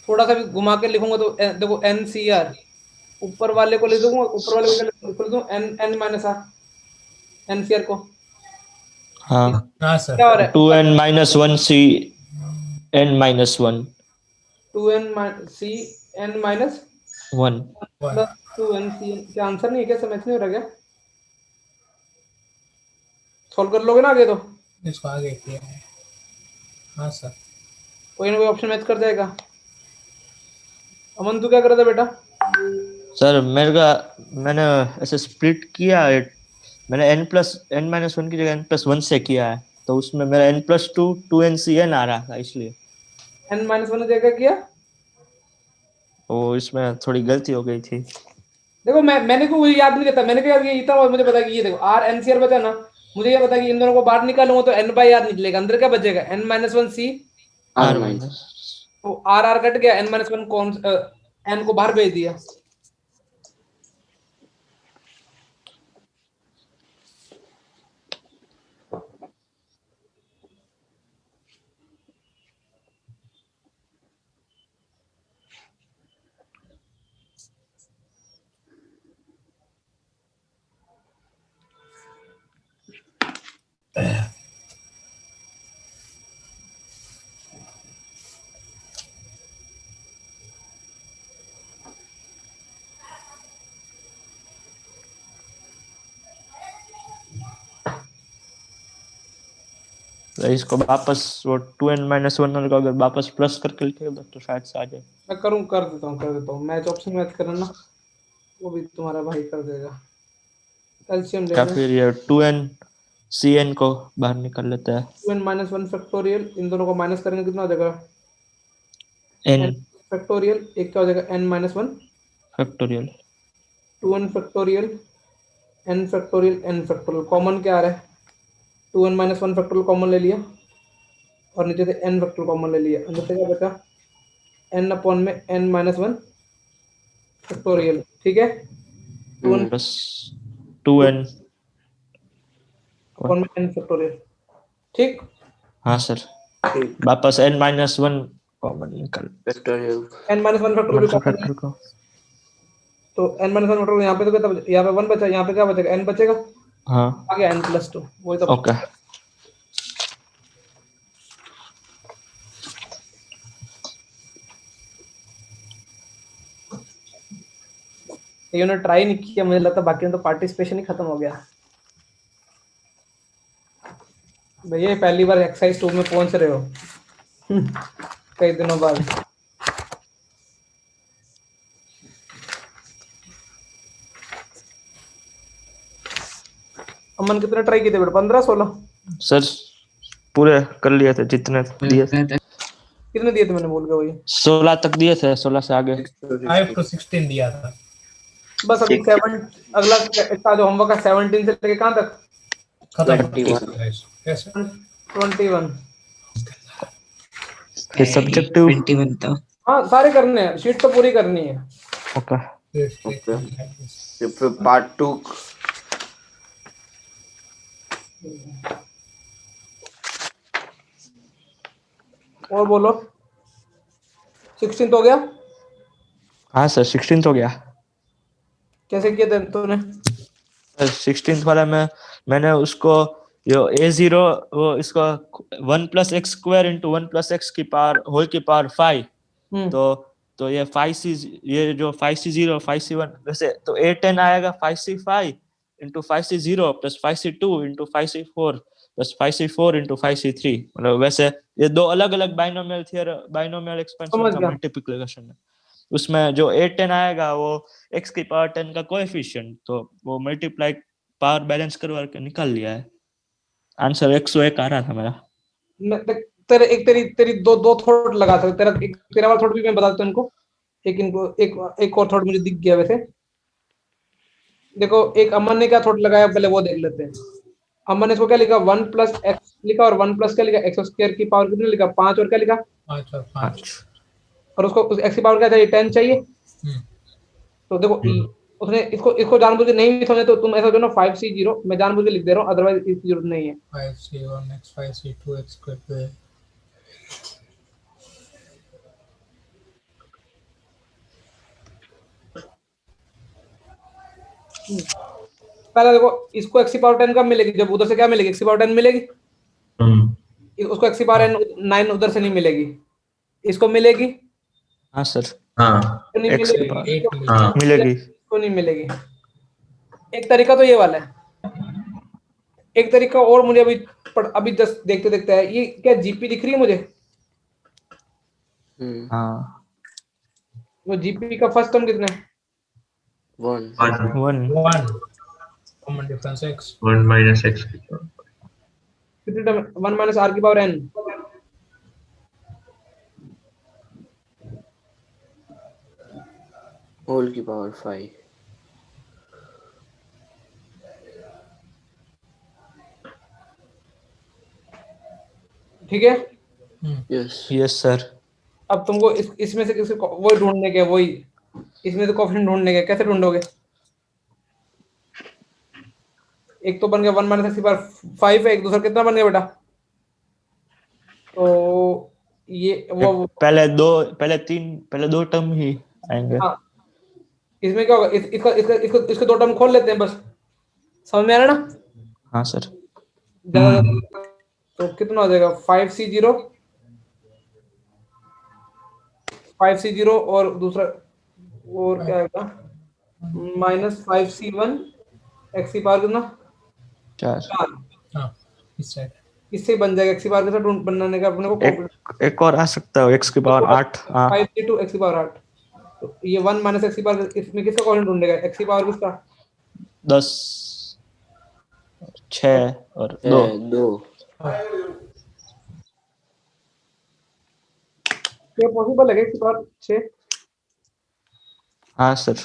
थोड़ा सा भी घुमा के लिखूंगा तो देखो NCR, ऊपर वाले को लिख दूंगा, ऊपर वाले को लिख दूं n-R NCR को। हाँ हाँ सर क्या हो रहा है? 2n minus 1 C n minus 1 C N minus 1 plus 2n C N, क्या आंसर नहीं है क्या? समझ नहीं हो रहा क्या? सॉल्व कर लोगे ना आगे तो? इसको आगे किया है। हाँ सर कोई ना कोई ऑप्शन मैच कर जाएगा। अमन तू क्या कर रहा था बेटा? सर मैंने ऐसे स्प्लिट किया है। मैंने n माइनस 1 की जगह n+1 से किया है, तो उसमें मेरा n+2 2n/n आ रहा था, इसलिए एन माइनस वन जगह किया। वो इसमें थोड़ी गलती हो गई थी। देखो मैंने को वही याद नहीं रहता, मैंने क्या ये इतना और मुझे पता कि ये देखो आर एन सी आर बचा ना, मुझे ये पता कि इन दोनों को बाहर निकालूंगा तो एन बाई आर निकलेगा, अंदर क्या बचेगा? एन माइनस वन सी, R r minus. माइनस तो आर आर कट गया, एन माइनस वन कौन एन को बाहर भेज दिया। तो इसको वापस वो 2n-1 को अगर वापस प्लस करके लिखेगा तो शायद से आ जाए। मैं कर देता हूँ मैच, ऑप्शन मैच करना ना, वो भी तुम्हारा भाई कर देगा। एलसीएम ले या लो, फिर ये 2n/cn को बाहर निकाल लेते हैं। 2n माइनस वन फैक्टोरियल, इन दोनों को माइनस करेंगे कितना हो जाएगा? n एन फैक्टोरियल, एक क्या हो जाएगा? N minus one, factorial 2n factorial, N factorial, N factorial, common क्या आ रहा है? 2n minus one factorial common ले लिया और नीचे से n फैक्टोरियल कॉमन ले लिया, अंदर से क्या बचा? n अपॉन में n माइनस वन फैक्टोरियल, ठीक है? 2n plus 2n। अपॉन में n फैक्टोरियल, ठीक? हाँ सर, वापस n-1 कॉमन निकाल Factorial. n minus one factorial भी कॉमन है, फैक्टर को। तो n माइनस वन फैक्टोरियल यहाँ पे तो कितना यहाँ पे 1 बचा, यहाँ पे क्या बचेगा? n बचेगा, हाँ आ गया n प्लस 2, वही तो। ओके। ये उन्होंने ट्राई नहीं किया, मुझे लगता बाकी में तो पार्टिसिपेशन ही खत्म हो गया। भैया पहली बार एक्सरसाइज 2 में पहुंच रहे हो कई दिनों बाद। अमन कितने ट्राई किए थे बेटा? 15-16? सर पूरे कर लिए थे जितने दिए थे। कितने दिए थे मैंने भूल गया वही। 16 तक दिए थे, 16 से आगे 5 to 16 दिया था। बस अभी 7, अगला इसका जो होमवर्क है 17 से लेके कहाँ तक? खत्म 21. कैसे 21। ये सब्जेक्टिव 21 तो हाँ सारे करने हैं, शीट तो पूरी करनी है। ओके। If part 2. और बोलो, 16 तो हो गया? हाँ सर 16 हो गया। कैसे किया था तूने? 16 वाला में मैंने उसको यो a0 वो इसको 1+x² इंटू 1+x की पावर होल की पावर 5, तो ये 5c, ये जो 5c0 5c1 वैसे तो a10 आएगा 5c5 into 5c0 plus 5c2 into 5c4 plus 5c4 into 5c3, मतलब वैसे ये दो अलग अलग बाइनोमियल एक्सपेंशन का मल्टीप्लिकेशन है। उसमें जो a10 आएगा वो x की पावर 10 का कोएफिशिएंट, तो वो मल्टीप्लाई पावर बैलेंस करवा के निकाल लिया है। आंसर 101 आ रहा था मेरा। तेरे एक तेरी दो थॉट लगा सकते, तेरा वाला थॉट भी मैं बता देता हूं इनको। एक और थॉट मुझे दिख गया वैसे। देखो एक अमन ने क्या थॉट लगाया, पहले वो देख लेते हैं। अमन ने इसको क्या लिखा? 1+x लिखा, और 1+ क्या लिखा? x² की पावर कितने लिखा? 5, और क्या लिखा? 5 और 5, और उसको उस x की पावर क्या चाहिए? 10 चाहिए। तो देखो उसने इसको जानबूझ के नहीं भी समझे, तो तुम ऐसा जो ना 5c0 मैं जानबूझ के लिख दे रहा हूँ, अदरवाइज इसकी जरूरत नहीं है। 5c1x 5c2x square. पहले देखो इसको x की पावर 10 कब मिलेगी? जब उधर से क्या मिलेगी? x की पावर 10 मिलेगी। उसको एक्स की पावर एन 9 उधर से नहीं मिलेगी, इसको मिलेगी? हाँ सर, हाँ तो नहीं X की मिलेगी, power एक हाँ मिलेगी। इसको नहीं मिलेगी। एक तरीका तो ये वाला है, एक तरीका और मुझे अभी जस्ट देखते देखते है, ये क्या जीपी दिख रही है मुझे? हाँ, वो जीपी का फर्स्ट टर्म कितना है? 1 1 1 common difference x 1 minus x की पावर कितने टर्म? 1 माइनस आर की पावर एन। होल की पावर 5 ठीक है, यस यस सर। अब तुमको इसमें से किसी वही ढूंढने के, वही इसमें से कोफिशिएंट ढूंढने के, कैसे ढूंढोगे? एक तो बन गया 1 माइनस एक्स की पावर 5 है, एक दूसरा कितना बन गया बेटा? तो ये वो पहले दो टर्म ही आएंगे। हाँ, इसमें क्या होगा, इसको दो टर्म खोल लेते हैं बस, समझ में आ रहा है ना? हाँ सर, तो कितना हो जाएगा? 5c0 और दूसरा और क्या आएगा? माइनस 5c1 एक्स की पावर कितना? 4। 4। हाँ इस साइड इससे बन जाएगा एक्स की पावर के साथ बनाने का अपने को एक और आ सकता है, x की पावर 8। हाँ 5c2 एक्स की पावर 8। तो ये 1 माइनस एक्स की पावर, इसमें किसका कोफिशिएंट ढूंढेगा? एक्स की पावर किसका? 10, 6 और 2। 2 क्या पॉसिबल है एक्स की पावर 6? हाँ सर,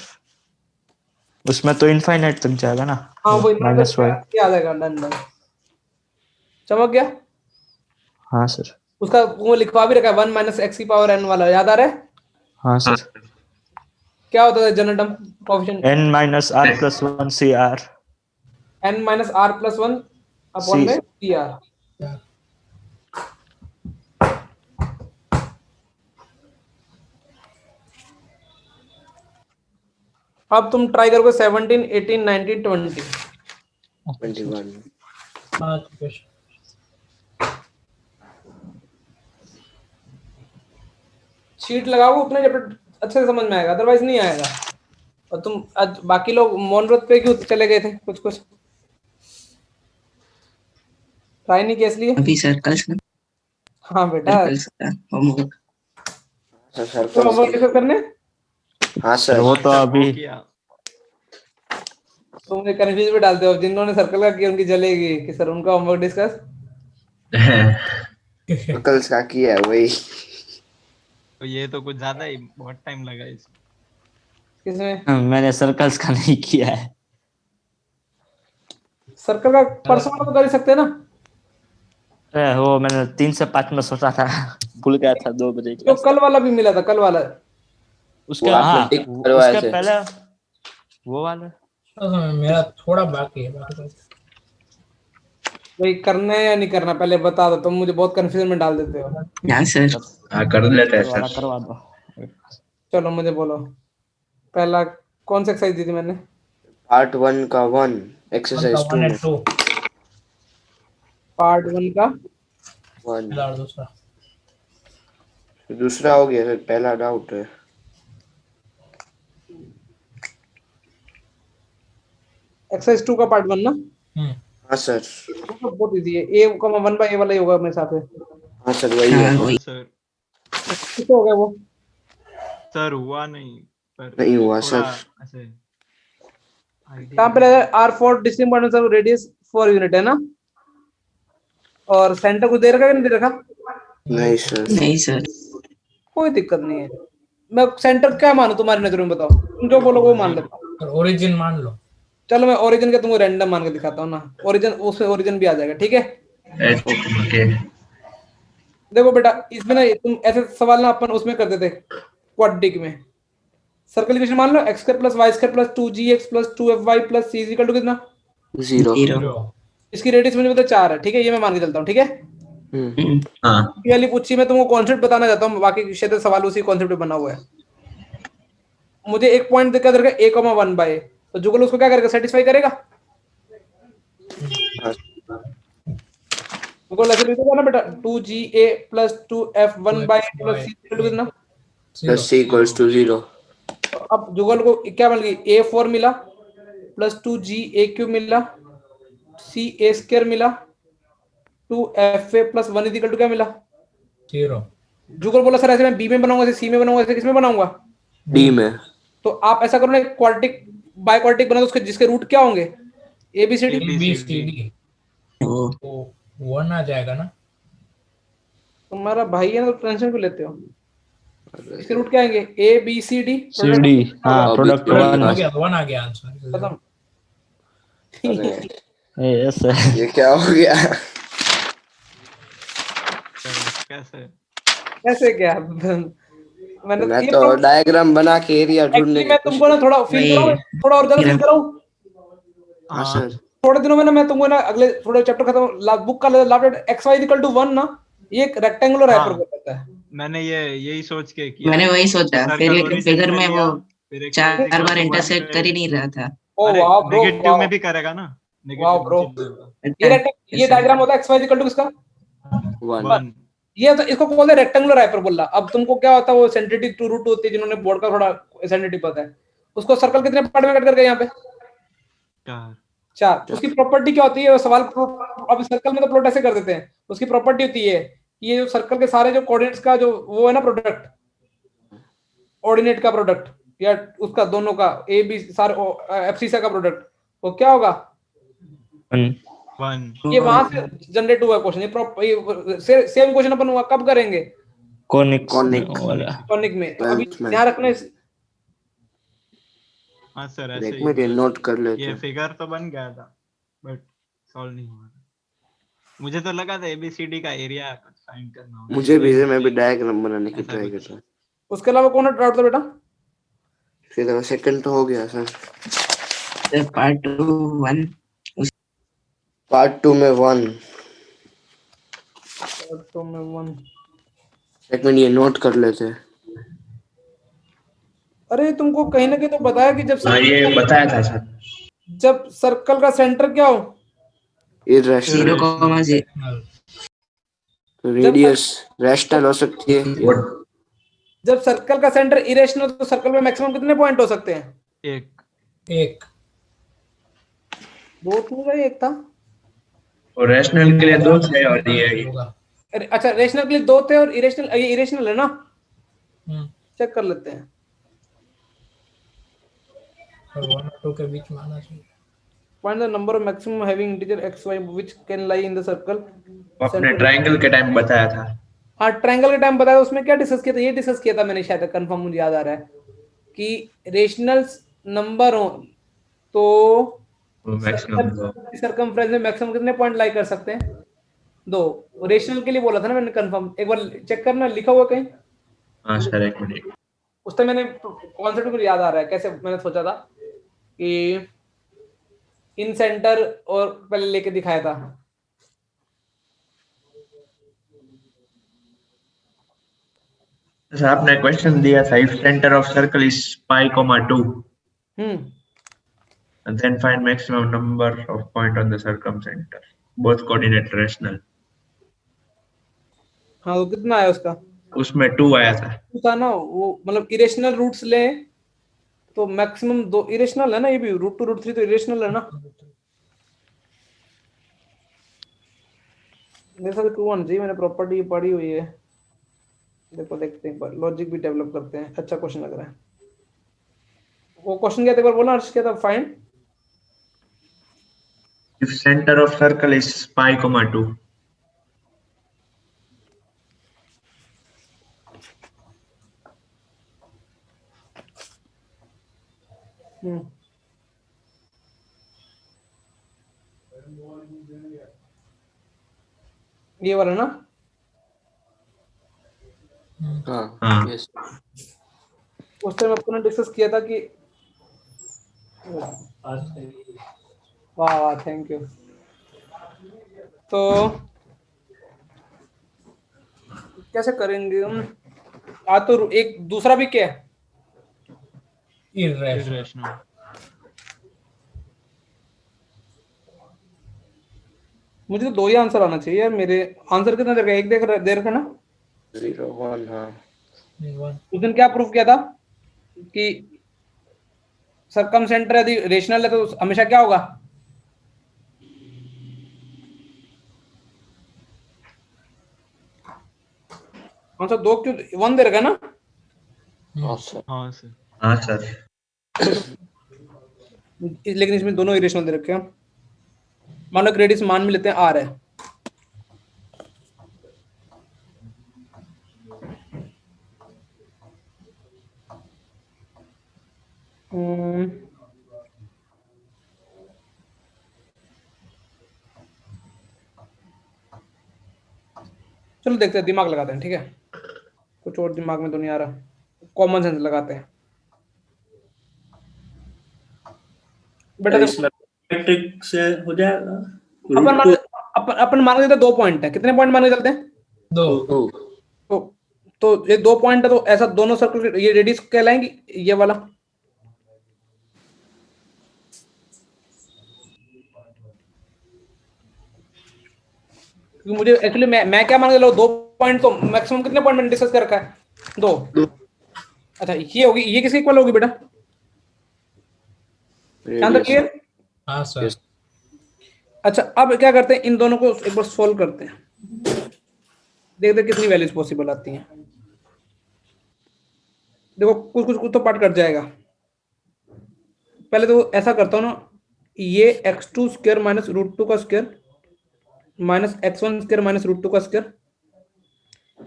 उसमें तो इनफाइनाइट तक जाएगा ना। हाँ वो माइनस y। आ जाएगा, डन डन, चमक गया। हाँ सर। उसका वो लिखवा भी रखा है, 1 माइनस एक्स की पावर एन वाला, याद आ रहा है? हाँ सर, क्या होता है general term coefficient? n minus r plus 1 CR। n minus R plus 1 upon में सी आर। अब तुम ट्राई करोगे 17, 18, 19, 20। 21 5 क्वेश्चन शीट लगाओगे उतना चैप्टर अच्छे से समझ में आएगा, अदरवाइज नहीं आएगा। और तुम आज बाकी लोग मोनव्रत पे क्यों चले गए थे? कुछ कुछ ट्राई नहीं किया इसलिए? अभी सर्कल्स का हाँ बेटा, होमवर्क सर तो होमवर्क डिस्कस करने हाँ सर सर वो तो अभी तुम मुझे कंफ्यूज भी डालते हो। जिन्होंने सर्कल का किया उनकी जलेगी कि सर उनका होमवर्क डिस्कस। सर्कल्स का किया है वही। तो ये तो कुछ ज्यादा ही बहुत टाइम लगा इसमें। किसमें? मैंने सर्कल्स का नहीं किया है। सर्कल का परसों वाला तो कर ही सकते हैं ना? अरे वो मैंने 3 से 5 में सोचा था, भूल गया था 2 बजे जो क्लास। कल वाला भी मिला था, कल वाला उसके वो आपने हाँ टिक करवाए उसके थे। पहले वो वाला। मेरा थोड़ा बाकी है भाई, करना है या नहीं करना पहले बता दो, तुम मुझे बहुत कंफ्यूजन में डाल देते हो। या सर हाँ कर लेते हैं सर। करवा दो। चलो मुझे बोलो, पहला कौन सा एक्सरसाइज दी थी मैंने? पार्ट 1 का 1 एक्सरसाइज 2 में 2 पार्ट 1 का 1 और दूसरा दूसरा हो गया सर, पहला डाउट है। एक्सरसाइज 2 का पार्ट 1 ना? हाँ सर वो तो बहुत इजी है, ए कॉमा 1 बाय ए वाला ही होगा मेरे हिसाब से। हाँ सर वही है। वही सर कितना हो गया वो? सर हुआ नहीं, पर नहीं हुआ थोड़ा सर। ऐसे कहाँ पे लगा? R4 distinct points of radius 4 unit है ना? और सेंटर को दे रखा है कि नहीं दे रखा? नहीं सर नहीं सर कोई दिक्कत नहीं है। मैं सेंटर क्या मानूं तुम्हारी नजरों में, बताओ तुम जो बोलो वो मान लेता हूँ। और ओरिजिन मान लो। चलो मैं ओरिजिन का तुमको रैंडम मान के दिखाता हूँ ना, ओरिजिन उसमें ओरिजिन भी आ जाएगा, ठीक है? ओके देखो बेटा, इसमें ना तुम ऐसे सवाल ना अपन उसमें करते थे क्वाड्रेटिक में। सर्कल इक्वेशन मान लो x² + y² + 2gx + 2fy + c = कितना? 0 इसकी रेडियस मुझे पता 4 है, ठीक है? ये मैं मान के चलता हूँ, ठीक है? हाँ ये वाली पूछी मैं तुमको कॉन्सेप्ट बताना चाहता हूँ, बाकी क्षेत्र सवाल उसी कॉन्सेप्ट पे बना हुआ है। मुझे एक पॉइंट दिक्कत रहेगा a, 1 बाय, तो जुगल उसको क्या करेगा? सेटिस्फाई करेगा। जुगल ऐसे लिख देगा ना बेटा 2GA plus 2F1 by plus C equal to कितना? plus C equals to 0. अब जुगल को क्या मिल गई A4 मिला प्लस 2GA³ मिला CA स्क्वायर मिला 2FA plus 1 is equal to क्या मिला? 0. जुगल बोला सर ऐसे मैं बी में बनाऊंगा, ऐसे सी में बनाऊंगा, ऐसे किस में बनाऊंगा? D में. तो आप ऐसा करो ना क्वाड्रेटिक बाय क्वाड्रेटिक बना दो, उसके जिसके रूट क्या होंगे? A B C D. ABCD ओ तो 1 आ जाएगा ना. तुम्हारा भाई है ना, तो टेंशन क्यों लेते हो? इसके रूट क्या आएंगे? A B C D CD हाँ प्रोडक्ट अभी आ 1 गया 1 आ गया आंसर. खत्म। यस है ये क्या हो गया? कैसे? कैसे क्या? मैंने मैं ये तो डायग्राम बना के एरिया ढूंढने एक्चुअली की मैं तुमको ना थोड़ा फील वही- कराऊं, थोड़ा और ज्यादा फील कराऊं। हाँ सर. थोड़े दिनों में ना मैं तुमको ना अगले थोड़े चैप्टर खत्म बुक का last x y equal to 1 ना, ये एक रेक्टेंगुलर हाँ। हाइपरबोला होता है। मैंने यही सोच के किया। मैंने वही सोचा, सर्कल फिर एक ओरिजिन फिगर पे में लिया, वो फिर एक 4 equal बार to इंटरसेक्ट 1 कर पे- ही नहीं रहा था. ओ अरे वाओ ब्रो, नेगेटिव में भी करेगा ना, वाओ नेगेटिव ब्रो। में ये डायग्राम होता है x y इक्वल टू किसका? 1. ये तो इसको बोलते हैं रेक्टेंगुलर हाइपरबोला। अब तुमको क्या होता है, वो सेंसिटिव टू रूट होती है, जिन्होंने बोर्ड का थोड़ा सेंसिटिव पता है, उसको सर्कल कितने पार्ट में कट करके यहाँ पे 4। उसकी प्रॉपर्टी क्या होती है? वो सवाल अब सर्कल में तो प्लॉट ऐसे कर देते हैं, उसकी प्रॉपर्टी होती है कि ये जो सर्कल के सारे जो कोऑर्डिनेट्स का जो वो है ना प्रोडक्ट, ऑर्डिनेट का प्रोडक्ट या उसका दोनों का ए बी सारे एफसीसा का प्रोडक्ट, वो क्या होगा? 1 ये वहां से जनरेट हुआ क्वेश्चन। ये सेम क्वेश्चन अपन वहाँ कब करेंगे? Conic Conic. वाला कॉनिक में। तो अभी 12th में. ध्यान रखना हाँ सर ऐसे एक ही मिनट ये नोट कर लेते ये हैं. फिगर तो बन गया था बट सॉल्व नहीं हुआ। मुझे तो लगा था एबीसीडी का एरिया फाइंड करना होगा। मुझे भी मैं भी डायग्राम बनाने की ऐसा ट्राई कुछ। कर रहा. उसके अलावा कौन डाउट था बेटा? फिर सेकंड तो हो गया सर. पार्ट 1 पार्ट 2 में 1. तो मैं 1 एक मिनट ये नोट कर लेते हैं. अरे तुमको कहीं ना कहीं तो बताया कि हाँ ये बताया था सर. जब सर्कल का सेंटर क्या हो, इरेशनल. 0,0 रेडियस रैशनल हो सकती है. जब सर्कल का सेंटर इरेशनल, तो सर्कल में मैक्सिमम कितने पॉइंट हो सकते हैं? एक 2 था, 1 था। और रैशनल के लिए 2 थे और ये होगा. अरे अच्छा, रेशनल के लिए 2 थे और इरेशनल, ये इरेशनल है ना? हम्म. चेक कर लेते हैं। और 1 और 2 के बीच में आना चाहिए. Find the number of maximum having integer x y which can lie in the circle. आपने ट्रायंगल के टाइम बताया था. हाँ ट्रायंगल के टाइम बताया, उसमें क्या डिस्कस किया था? ये डिस्कस किया था मैंने शायद, कंफर्म मुझे याद आ रहा है कि रेशनल नंबर हो तो मैक्सिमम सर्कमफ्रेंस में मैक्सिमम कितने पॉइंट लाई कर सकते हैं? 2। रेशनल के लिए बोला था ना मैंने, कंफर्म एक बार चेक करना, लिखा हुआ कहीं? हाँ सर एक मिनट. उस टाइम मैंने कॉन्सेप्ट मुझे याद आ रहा है कैसे मैंने सोचा था कि इन सेंटर और पहले लेके दिखाया था। सर आपने क्वेश्चन दिया था if centre of circle is pi comma 2 and then find maximum number of point on the circumcenter both coordinate rational. हाँ तो कितना आया उसका? उसमें 2 आया था. था ना वो, मतलब इरेशनल रूट्स ले तो मैक्सिमम 2 इरेशनल है ना, ये भी √2 √3 तो इरेशनल है ना। मेरे साथ 2 1 जी मैंने प्रॉपर्टी पढ़ी हुई है। देखो देखते हैं, एक बार लॉजिक भी डेवलप करते हैं। अच्छा क्वेश्चन लग रहा है। वो क्वेश्चन क्या था, एक बार बोलना अर्श, क्या था? Find If center of circle is pi comma 2. ये वाला ना? हाँ. हाँ. यस. उस टाइम अपन ने डिस्कस किया था कि वाह वाह थैंक यू। तो कैसे करेंगे हम? तो एक दूसरा भी क्या है? इरेशनल. मुझे तो 2 ही आंसर आना चाहिए यार। मेरे आंसर कितना दे रखा है? एक दे रखा ना। 0 1 हाँ उस दिन क्या प्रूफ किया था कि सरकम सेंटर यदि रेशनल है तो हमेशा क्या होगा? आंसर 2 क्यों 1 दे रखा है ना? हाँ सर हाँ सर। हाँ सर। लेकिन इसमें दोनों इरेशनल दे रखे हैं। मानो एक रेडियस मान में लेते हैं आर है। चलो देखते हैं, दिमाग लगाते हैं, ठीक है? कुछ और दिमाग में तो नहीं आ रहा, कॉमन सेंस लगाते हैं। बेटा देखो, मैट्रिक से हो जाएगा। अपन मान अपन मान के चलते 2 पॉइंट है। कितने पॉइंट मान के चलते हैं? 2 तो तो ये 2 पॉइंट है, तो ऐसा दोनों सर्कल ये रेडियस कहलाएंगी, ये वाला। क्योंकि मुझे एक्चुअली मैं क्या मान के चलो 2 पॉइंट, तो मैक्सिमम कितने पॉइंट मैंने डिस्कस कर रखा है? 2। अच्छा ये होगी, ये किसके इक्वल होगी बेटा? ध्यान रखिए। हाँ सर। अच्छा अब क्या करते हैं, इन दोनों को एक बार सोल्व करते हैं, देखते हैं कितनी वैल्यूज पॉसिबल आती हैं। देखो कुछ तो पार्ट कट जाएगा। पहले तो ऐसा करता हूँ ना, ये x2 स्क्वायर माइनस √2 का square minus x1 square minus √2 का स्क्वायर,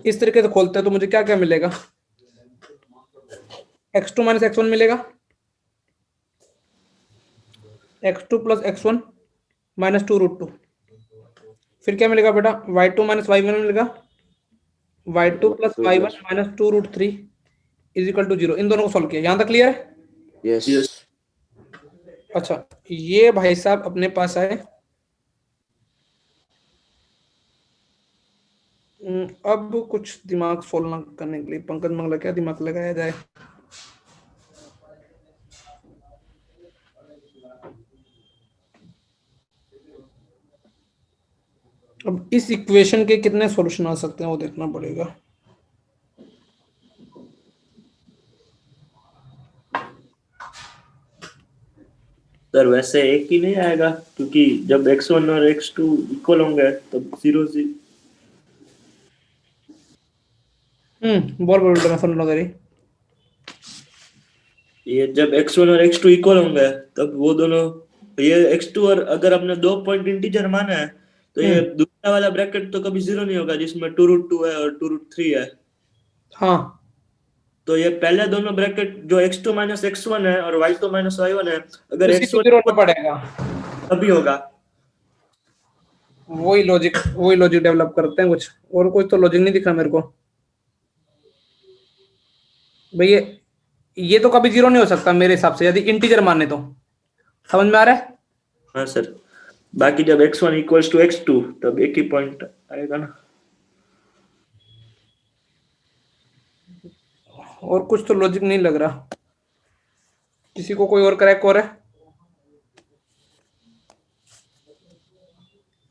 इस तरीके से खोलते हैं तो मुझे क्या क्या मिलेगा? x2 माइनस x1 मिलेगा, x2 प्लस x1 माइनस 2√2। फिर क्या मिलेगा बेटा? y2 माइनस y1 मिलेगा, y2 plus y1 minus 2√3 is equal to 0। इन दोनों को सॉल्व किया, यहां तक क्लियर है? यस अच्छा ये भाई साहब अपने पास आए। अब कुछ दिमाग सोलना करने के लिए पंकज मंगला क्या दिमाग लगाया जाए? अब इस इक्वेशन के कितने सॉल्यूशन आ सकते हैं वो देखना पड़ेगा। सर वैसे एक ही नहीं आएगा, क्योंकि जब x1 और x2 इक्वल होंगे तब 0 से। बोल बोल मैं सुन रहा हूँ। ये जब x1 और x2 इक्वल होंगे तब वो दोनों, ये x2 और अगर हमने 2 पॉइंट इंटीजर माना है तो ये दूसरा वाला ब्रैकेट तो कभी 0 नहीं होगा जिसमें 2√2 है और 2√3 है। हाँ तो ये पहले दोनों ब्रैकेट जो x2 माइनस x1 है और y2 माइनस y1 है, अगर इसी को x1 0 होना पड़ेगा, तभी होगा। वही लॉजिक डेवलप करते हैं कुछ, और कुछ तो लॉजिक नहीं दिख रहा मेरे को भैया। ये तो कभी 0 नहीं हो सकता मेरे हिसाब से, यदि इंटीजर माने तो। समझ में आ रहा है? हाँ सर, बाकी जब x1 इक्वल्स टू x2 तब एक ही पॉइंट आएगा ना। और कुछ तो लॉजिक नहीं लग रहा। किसी को कोई और क्रैक हो रहा है?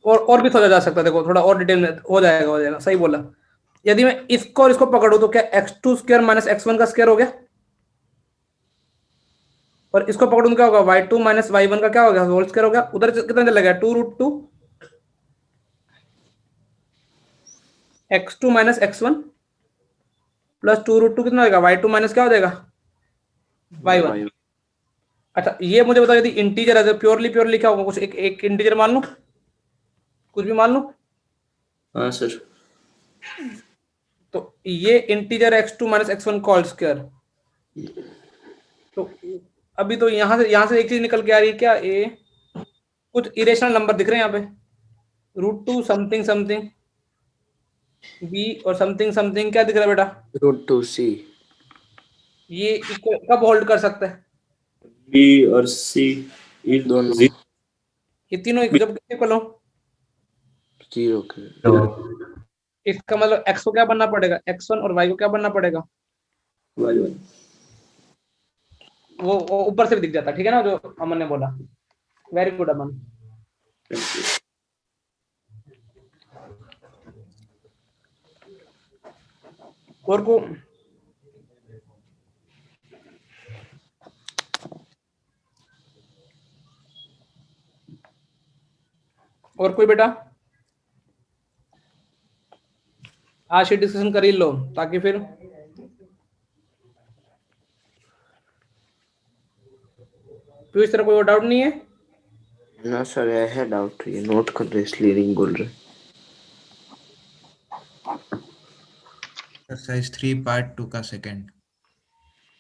और भी सोचा जा सकता है, देखो थोड़ा और डिटेल में हो जाएगा। सही बोला। यदि मैं इसको और इसको पकड़ूं तो क्या x2 स्क्वायर माइनस x1 का स्क्वायर हो गया, और इसको पकड़ूं तो क्या होगा? y2 माइनस y1 का क्या हो गया? होल स्क्वायर हो गया। उधर कितना चला गया? 2√2 x2 माइनस x1 प्लस 2√2 कितना होगा? y2 माइनस क्या हो जाएगा? y1। अच्छा ये मुझे बताओ, यदि इंटीजर है तो प्योरली क्या होगा? कुछ एक इंटीजर मान लूं, कुछ भी मान लूं। हाँ सर। तो ये इंटीजर x2 माइनस x1 का होल स्क्वायर। तो अभी तो यहां से एक चीज निकल के आ रही है क्या? ये कुछ इरेशनल नंबर दिख रहे हैं यहाँ पे, √2 समथिंग समथिंग b और समथिंग समथिंग क्या दिख रहा है बेटा? √2c। ये इक्वल कब होल्ड कर सकता है? b और c दोनों ये तीनों जब इक्वल हो 0 के। इसका मतलब x को क्या बनना पड़ेगा? x1 और y को क्या बनना पड़ेगा? y1। वो ऊपर से भी दिख जाता, ठीक है ना, जो अमन ने बोला। वेरी गुड अमन। और को और कोई बेटा आज ही डिस्कशन कर ही लो ताकि फिर इस तरह कोई और डाउट नहीं है। ना सर यह है डाउट, ये नोट कर रहे इसलिए रिंग बोल रहे। एक्सरसाइज 3 पार्ट 2 का सेकंड।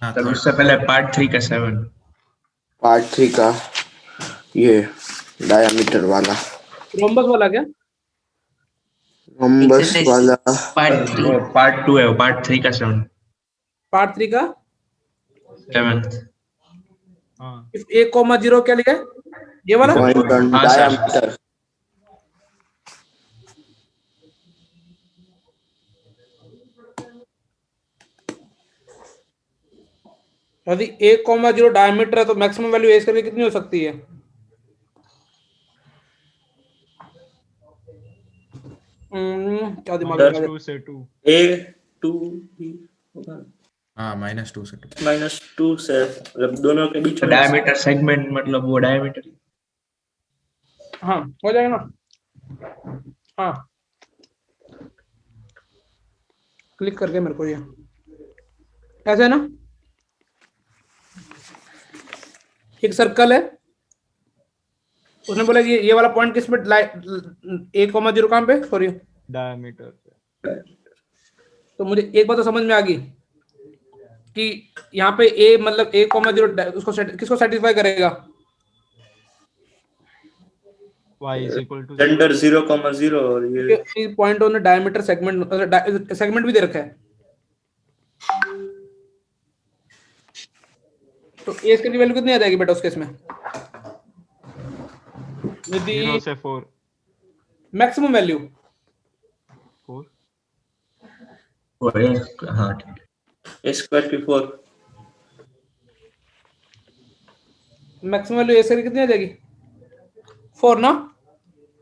हाँ तब थर्ड। उससे पहले पार्ट 3 का 7। पार्ट 3 का ये डायमीटर वाला, रोम्बस वाला क्या? नंबर्स Exercise वाला part 3. वो पार्ट 2 है, वो पार्ट 3 का 7। पार्ट 3 का 7। हाँ 1,0 क्या लिखा है? ये वाला पॉइंट ऑन हाँ, सर। डायमीटर। यदि 1,0 डायमीटर है तो मैक्सिमम वैल्यू एस करके कितनी हो सकती है? क्या दिमाग में -2 से 2। ए 2 भी होगा हाँ -2 से 2। -2 से मतलब दोनों के बीच में डायमीटर सेगमेंट मतलब वो डायमीटर। हाँ हो जाएगा ना। हाँ क्लिक करके मेरे को ये ऐसे है ना, एक सर्कल है, उसने बोला कि ये वाला पॉइंट किस पे 1,0 कहाँ पे सॉरी डायमीटर पे। तो मुझे एक बात तो समझ में आ गई कि यहाँ पे ए मतलब 1,0 उसको किसको सेटिस्फाई करेगा? y is equal to gender 0,0 और ये पॉइंट ऑन डायमीटर सेगमेंट भी दे रखा है। तो ए इसकी वैल्यू कितनी आ जाएगी बेटा उस केस में? 0 से 4। Maximum value 4। वो है, हाँ ठीक है। ए स्क्वायर की 4 मैक्सिमम वैल्यू ए से कितनी आ जाएगी? 4 ना।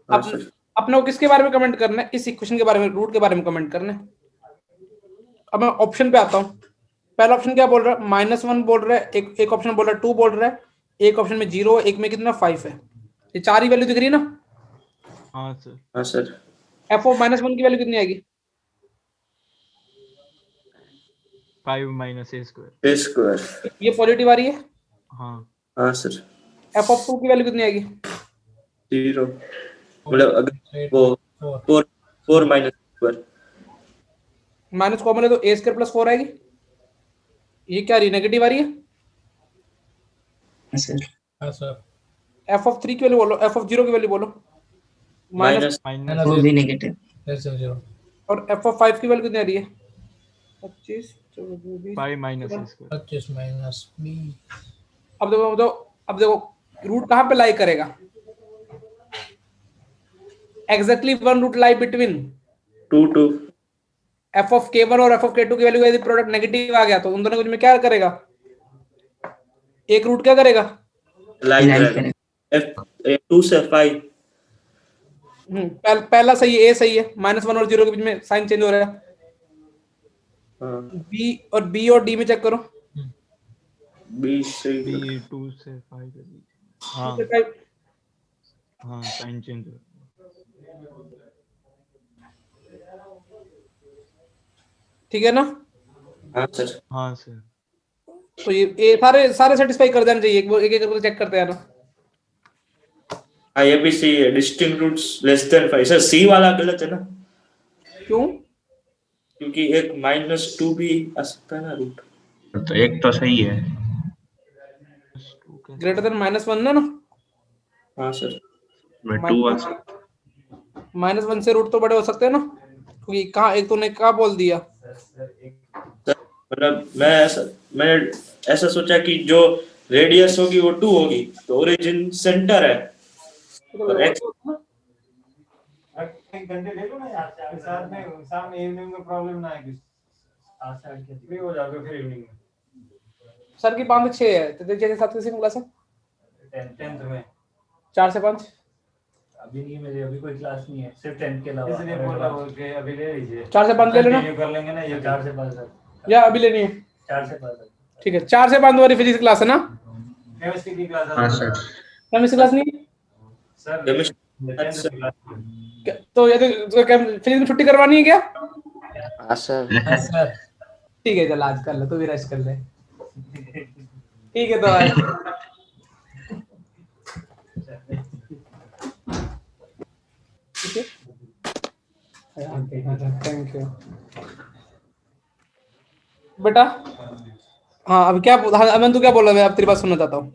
हाँ अब सर अपने को किसके बारे में कमेंट करना है? इस इक्वेशन के बारे में, रूट के बारे में कमेंट करना है। अब मैं ऑप्शन पे आता हूँ। पहला ऑप्शन क्या बोल रहा है? -1 बोल रहा है, एक ऑप्शन बोल रहा है 2 बोल रहा है, एक ऑप्शन में 0, एक में कितना 5 है। ये चार ही वैल्यू दिख रही है ना? हाँ सर। हाँ सर एफ ऑफ -1 की वैल्यू कितनी आएगी? 5 - a स्क्वायर। ए स्क्वायर ये पॉजिटिव आ रही है। हाँ हाँ सर एफ ऑफ 2 की वैल्यू कितनी आएगी? 0 मतलब अगर वो 4 माइनस स्क्वायर माइनस कॉमन है तो a स्क्वायर + 4 आएगी। ये क्या आ रही है? नेगेटिव आ रही है। हाँ सर। एफ ऑफ 3 की वैल्यू बोलो, एफ ऑफ 0 की वैल्यू बोलो। माइनस माइनस -4 भी नेगेटिव। less than 0. और एफ ऑफ 5 की वैल्यू कितनी आ रही है? 25 24 5 - a स्क्वायर। 25 minus b. अब देखो रूट कहाँ पे लाई करेगा? Exactly one root lie between 2 F of k1 और एफ ऑफ k2 की वैल्यू यदि प्रोडक्ट नेगेटिव आ गया तो उन दोनों के बीच में क्या करेगा? एक रूट क्या करेगा? लाइक Like करेगा एफ 2 से 5 पहला सही है, a सही है। -1 और 0 के बीच में साइन चेंज हो रहा है। हाँ b और d में चेक करो। बी से b 2 से 5 के बीच। हाँ हाँ साइन चेंज हो। ठीक है ना? हाँ सर हाँ सर। तो ये सारे सेटिस्फाई कर देना चाहिए। एक एक करके चेक करते हैं ना। हाँ ये भी सी है distinct roots less than 5 sir C वाला गलत है ना क्यों? क्योंकि एक -2 भी आ सकता है ना रूट तो एक तो सही है। ग्रेटर देन -1 ना। हाँ सर मैं 2 आ सकता। -1 से रूट तो बड़े हो सकते हैं ना, क्योंकि कहाँ एक तूने क्या बोल दिया? मतलब मैंने ऐसा सोचा कि जो रेडियस होगी वो 2 होगी तो ओरिजिन सेंटर है और x एक घंटे ले लो ना यार, साथ में सामने इवनिंग में प्रॉब्लम ना आए, आज से आके फ्री हो जाओगे फिर इवनिंग में। सर की 5 से 6 है तो 6 से 7 किसी क्लास है? 10th में 4 से 5 अभी नहीं, मेरी अभी कोई क्लास नहीं है, सिर्फ 10th के अलावा। इसलिए बोल रहा हूँ कि अभी ले लीजिए। 4 से 5 ले लेना, कंटिन्यू कर लेंगे ना ये 4 से 5 या अभी लेनी है? 4 से 5 ठीक है, 4 से 5 वाली फिजिक्स क्लास है ना? केमिस्ट्री की क्लास हाँ सर। केमिस्ट्री क्लास नहीं सर तो ये तो फिजिक्स में छुट्टी करवानी है क्या? हाँ सर। सर ठीक है, चल आज कर ले, तू भी रेस्ट कर ले। ठीक है, तो आज थैंक यू बेटा। हाँ, अब क्या अमन तू क्या बोल रहा है? मैं अब तेरी बात सुनना चाहता हूँ।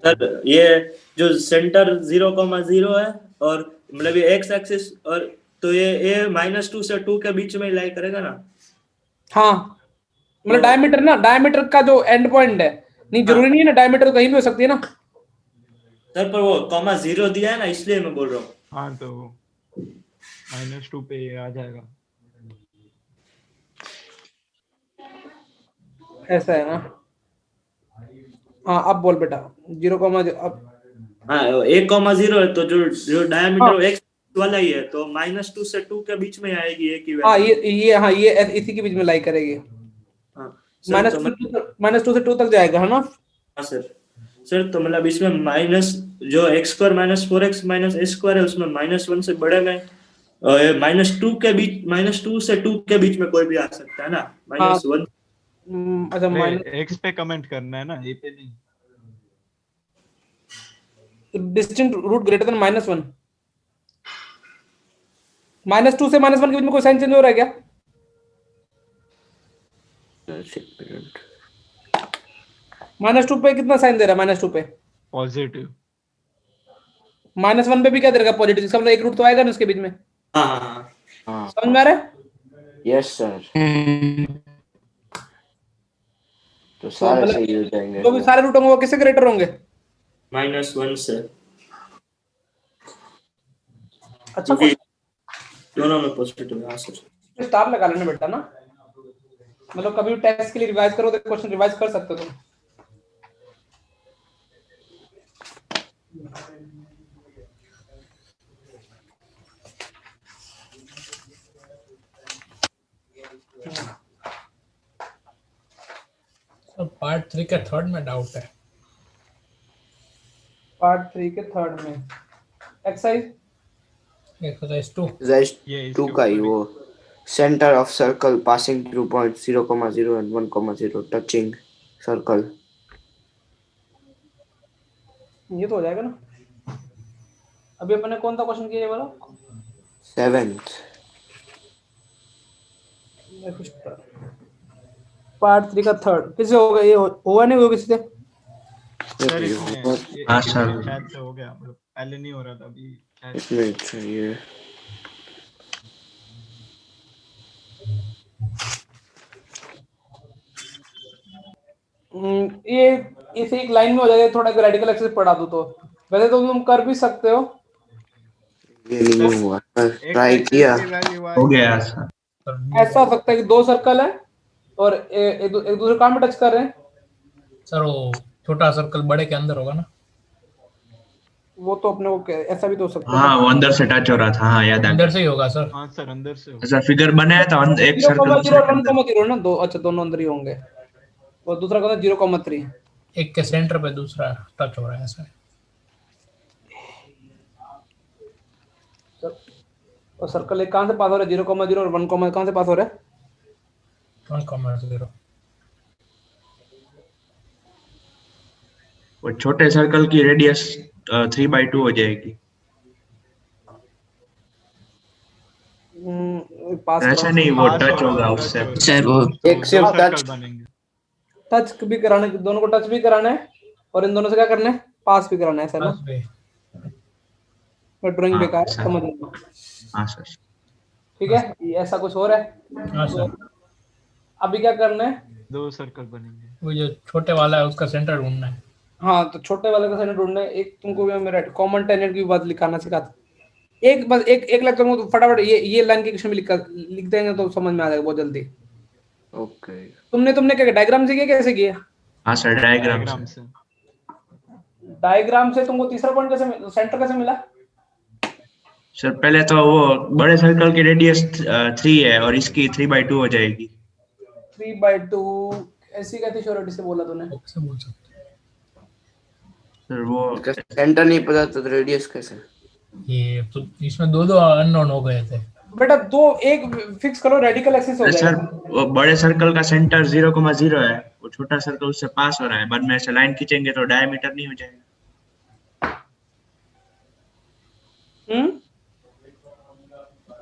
सर ये जो सेंटर 0,0 है और मतलब ये एक्स एक्सिस, और तो ये -2 से 2 के बीच में लाई करेगा ना? हाँ, मतलब डायमीटर ना, डायमीटर का जो एंड पॉइंट है, नहीं जरूरी नहीं है ना, डायमीटर तो कहीं भी हो सकती है ना सर, पर वो (0) दिया है ना, इसलिए मैं बोल रहा हूँ। हाँ तो -2 पे ये आ जाएगा। ऐसा है ना? हाँ, अब बोल बेटा। 0, अब हाँ 1,0 है, तो जो डायमीटर एक्स वाला ही है, तो -2 से 2 के बीच में आएगी एक ही वैल्यू। हाँ, ये इसी के बीच में लाई करेगी। हाँ -2 से 2 तक जाएगा, है ना? हाँ सर, तो मतलब इसमें माइनस जो x² - 4x - a² है, उसमें -1 से बड़े में -2 के बीच, -2 से 2 के बीच में कोई भी आ सकता है ना, -1। अच्छा, एक्स पे कमेंट करना है ना, ए पे नहीं। Distinct root greater than -1। -2 से -1 के बीच में कोई साइन चेंज हो रहा है क्या? -2 पे कितना साइन दे रहा है? -2 पे पॉजिटिव। -1 पे भी क्या दे रहा है? पॉजिटिव। इसका मतलब एक रूट तो आएगा ना उसके बीच में। हाँ, समझ में आ रहा है? Yes sir. तो सारे मतलब सही हो जाएंगे। जो भी सारे रूट होंगे वो किससे ग्रेटर होंगे? -1 से। अच्छा, दोनों में पॉजिटिव है। हाँ सर। स्टार लगा लेना बेटा ना, मतलब कभी टेस्ट के लिए रिवाइज करो तो क्वेश्चन रिवाइज कर सकते हो तुम। सर पार्ट 3 के थर्ड में डाउट है। पार्ट 3 के थर्ड में एक्सरसाइज 2 2 का ही वो center of circle passing through point 0,0 and 1,0 touching circle। ये तो हो जाएगा ना। अभी अपने कौन सा क्वेश्चन किया है बोला? 7th। पार्ट 3 का थर्ड किससे होगा? ये हुआ नहीं हुआ किसी से? सर इसमें हाँ सर। शायद से हो गया, मतलब पहले नहीं हो रहा था, अभी शायद। इसमें चाहिए। ये इसे एक लाइन में हो जाएगा, थोड़ा रेडिकल एक्सेस पढ़ा दो तो। वैसे तो तुम कर भी सकते हो। ये नहीं हुआ, ट्राई किया, हो गया सर। ऐसा हो सकता है कि 2 सर्कल है और एक दूसरे काम में टच कर रहे हैं। सर वो छोटा सर्कल बड़े के अंदर होगा ना? वो तो अपने को ऐसा भी तो हो सकता है। हाँ वो अंदर से टच हो रहा था। हाँ याद आ अंदर गया। से ही होगा सर। हाँ सर, अंदर से हो। ऐसा फिगर बनाया था एक सर्कल 0,0 और 1,0 ना, दो। अच्छा, दोनों अंदर ही होंगे और दूसरा कौन सा? 0,3। एक के सेंटर पे दूसरा टच हो रहा है ऐसा। और सर्कल एक कहां से पास हो रहा है? 0,0 और 1, कहां से पास हो रहा है? 1,0। वो छोटे सर्कल की रेडियस 3/2 हो जाएगी। पास ऐसा नहीं, वो टच होगा उससे। सर वो एक से टच बनेंगे। टच भी कराना, दोनों को टच भी कराना है और इन दोनों से क्या करना है? पास भी कराना है, ऐसा ना? बस भी। मैं ड्राइंग हाँ, बेकार सर। समझ लो। हाँ सर। ठीक है, ये ऐसा कुछ हो रहा है। हाँ सर, अभी क्या करना है? 2 सर्कल बनेंगे। वो जो छोटे वाला है उसका सेंटर ढूंढना है। हाँ, तो छोटे वाले का सेंटर ढूंढना है। एक तुमको भी मेरा कॉमन टेंजेंट की बात लिखाना सिखाता। एक बस एक लेक्चर में तो फटाफट ये लाइन की क्वेश्चन भी लिख देंगे तो समझ में आ जाएगा बहुत जल्दी। ओके। तुमने क्या डायग्राम से किया? कैसे किया? हाँ सर, डायग्राम से। डायग्राम से तुमको तीसरा पॉइंट कैसे, सेंटर कैसे मिला? सर पहले तो वो बड़े सर्कल की रेडियस 3 है और इसकी 3/2 हो जाएगी। 3/2 ऐसी कैसी श्योरिटी से बोला तूने? सर वो सेंटर नहीं पता तो रेडियस कैसे? ये तो इसमें दो दो अननोन हो गए थे। बेटा दो एक फिक्स करो, रेडिकल एक्सिस हो सर जाएगा। वो बड़े सर्कल का सेंटर 0,0 है, वो छोटा सर्कल उससे पास हो रहा है, बाद में ऐसे लाइन खींचेंगे तो डायमीटर नहीं हो जाएगा।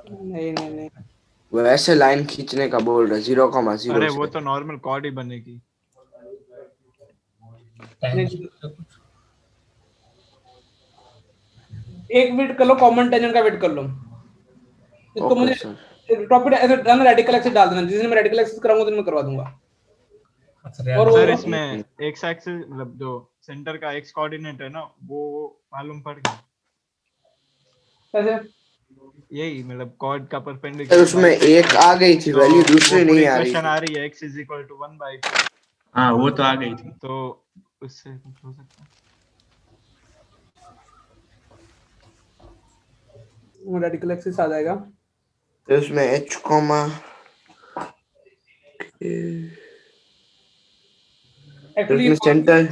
नहीं नहीं नहीं, वो ऐसे लाइन खींचने का बोल रहा है 0,0 अरे वो से। तो नॉर्मल कॉर्ड ही बनेगी। एक वेट कर लो, कॉमन टेंजेंट का वेट कर लो। इसको ओके मुझे सर। टॉपिक ऐसे डालना, रेडिकल एक्सिस डाल देना, जिस दिन मैं रेडिकल एक्सिस कराऊंगा उस दिन मैं करवा दूंगा। और सर वो इसमें एक्स एक्सिस मतलब जो सेंटर का एक्स कोऑर्डिनेट है ना, वो मालूम पड़ गया। कैसे? यही मतलब कॉर्ड का सर परपेंडिकुलर। उसमें एक आ गई थी वैल्यू, दूसरी नहीं आ रही इक्वेशन थी। आ रही है x = 1/2। हाँ वो तो आ गई थी। तो उससे कुछ हो सकता है। रेडिकल एक्सिस आ जाएगा। तो उसमें h कॉमा एक्चुअली उसमें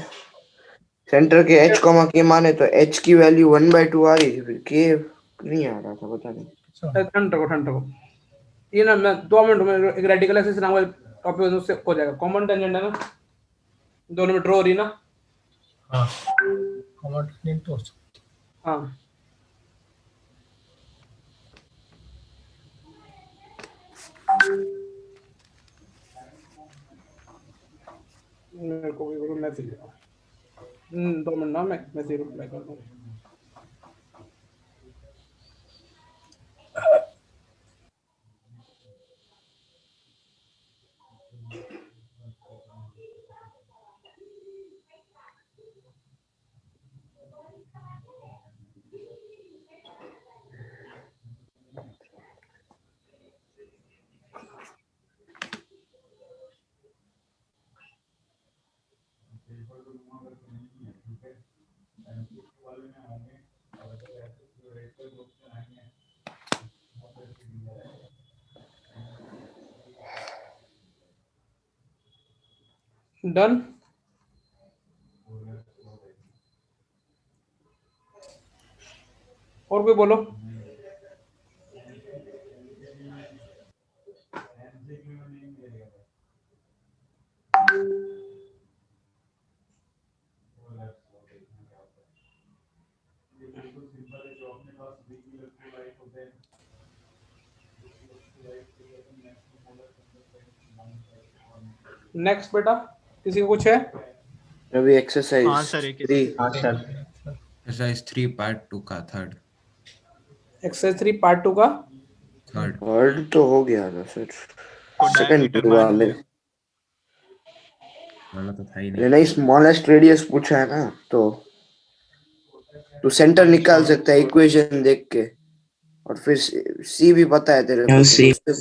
सेंटर के h कॉमा के माने तो h की वैल्यू 1/2 आ रही थी, फिर k नहीं आ रहा था, पता नहीं। ठंड रखो। ये ना मैं 2 मिनट में एक रेडिकल एक्सिस नाम का टॉपिक उससे हो जाएगा। कॉमन टेंजेंट है ना, दोनों में ड्रॉ हो रही ना। हाँ कॉमन टेंजेंट तो हाँ मेरे को भी मैसेज 2 मिनट ना, मैं मैसेज रिप्लाई कर दूँ। डन। और कोई बोलो। नेक्स्ट बेटा, किसी को कुछ है? अभी एक्सरसाइज हाँ सर, एक 3। हाँ सर। एक्सरसाइज 3 पार्ट 2 का थर्ड। एक्सरसाइज 3 पार्ट 2 का थर्ड तो हो गया ना सर, सेकंड डायमीटर वाले वाला तो था ही ने नहीं। नहीं स्मॉलेस्ट रेडियस पूछा है ना, तो सेंटर निकाल सकता है इक्वेशन देख के, और फिर सी भी पता है तेरे को सी। तो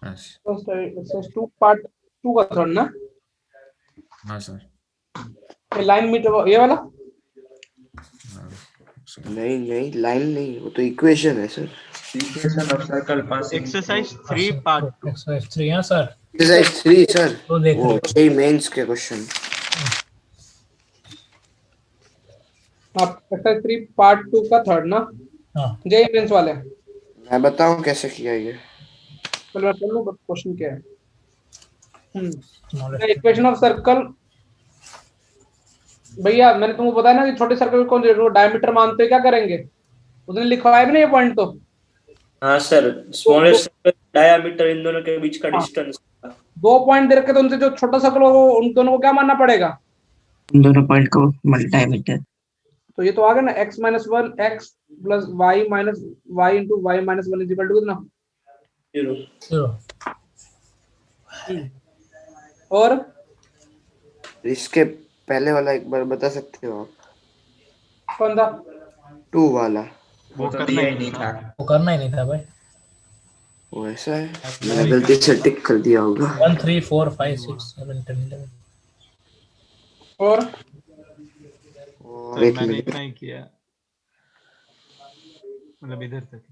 एक्सरसाइज 2 पार्ट 2 का थर्ड ना। हाँ सर। ये लाइन मीटर ये वाला नहीं लाइन नहीं, वो तो इक्वेशन है sir. Equation of circle passing. Exercise 3 part 2। Exercise 3 हां सर। एक्सरसाइज 3 सर, तो देख वो रहे जेई मेंस के क्वेश्चन। आप एक्सरसाइज 3 पार्ट 2 का थर्ड ना। हां जेई मेंस वाले। मैं बताऊं कैसे किया ये? चलो मैं पढ़ लूं, बट क्वेश्चन क्या है। इक्वेशन ऑफ सर्कल, भैया मैंने तुमको बताया ना कि छोटे सर्कल को डायमीटर मानते हैं क्या करेंगे, उसने लिखवाया भी नहीं ये पॉइंट तो। हाँ सर, स्मॉलेस्ट सर्कल डायमीटर इन दोनों के बीच का हाँ। डिस्टेंस। 2 पॉइंट दे रखे तो उनसे जो छोटा सर्कल हो उन दोनों को क्या मानना पड़ेगा? दोनों पॉइंट को डायमीटर। तो ये तो आ गया ना, x - 1 x + y - y * y - 1 is equal to कितना? 0। और इसके पहले वाला एक बार बता सकते हो आप? कौन था? 2 वाला वो तो करना दिया ही ही नहीं था। वो करना ही नहीं था भाई। वो ऐसा है, मैंने गलती से टिक कर दिया होगा। 1 3 4 5 6 7 10 11। और और सर एक मैंने मिनट, इतना ही किया। मतलब इधर तक।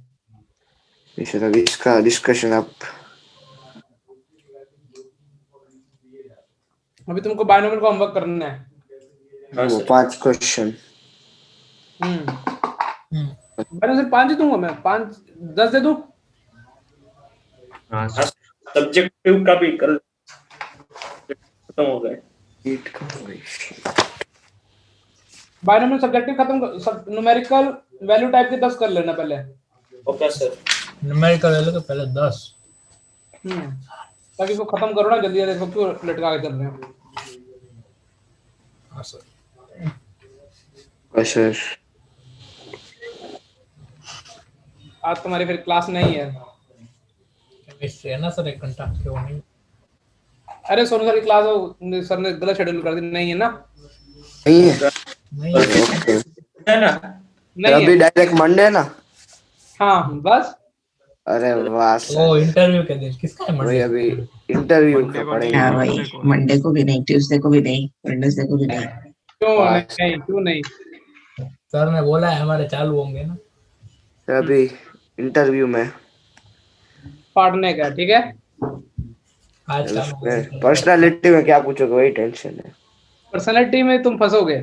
निशा इसका डिस्कशन आप अभी तुमको बायनोमियल का होमवर्क करना है। वो 5 क्वेश्चन। मैंने सिर्फ 5 ही दूंगा, मैं 5 10 दे दूं। हाँ सब्जेक्टिव का भी कल खत्म हो गए। बायनोमियल सब्जेक्टिव खत्म, सब न्यूमेरिकल वैल्यू टाइप के 10 कर लेना पहले। Okay sir. न्यूमेरिकल वैल्यू तो पहले 10। ताकि इसको खत्म करो ना जल्दी जल्दी, इसको क्यों लटका के चल रहे हैं। हाँ सर। सर आज तुम्हारी फिर क्लास नहीं है। केमिस्ट्री है ना सर, 1 घंटा क्यों नहीं? अरे सोनू सर की क्लास हो, सर ने गलत शेड्यूल कर दी, नहीं है ना? नहीं है नहीं ओके है ना? नहीं अभी है। डायरेक्ट मंडे ना। हाँ बस। अरे वाह वो इंटरव्यू के दिन किसका है? वही मंडे अभी इंटरव्यू मंडे का को नहीं, पड़ेगा। हाँ भाई, मंडे को भी नहीं, ट्यूसडे को भी नहीं, वेडनेसडे को भी नहीं। क्यों नहीं? क्यों नहीं? सर ने बोला है हमारे चालू होंगे ना। तो अभी इंटरव्यू में पढ़ने का, ठीक है। आज चालू होंगे। पर्सनालिटी में क्या पूछोगे वही टेंशन है। पर्सनालिटी में तुम फंसोगे।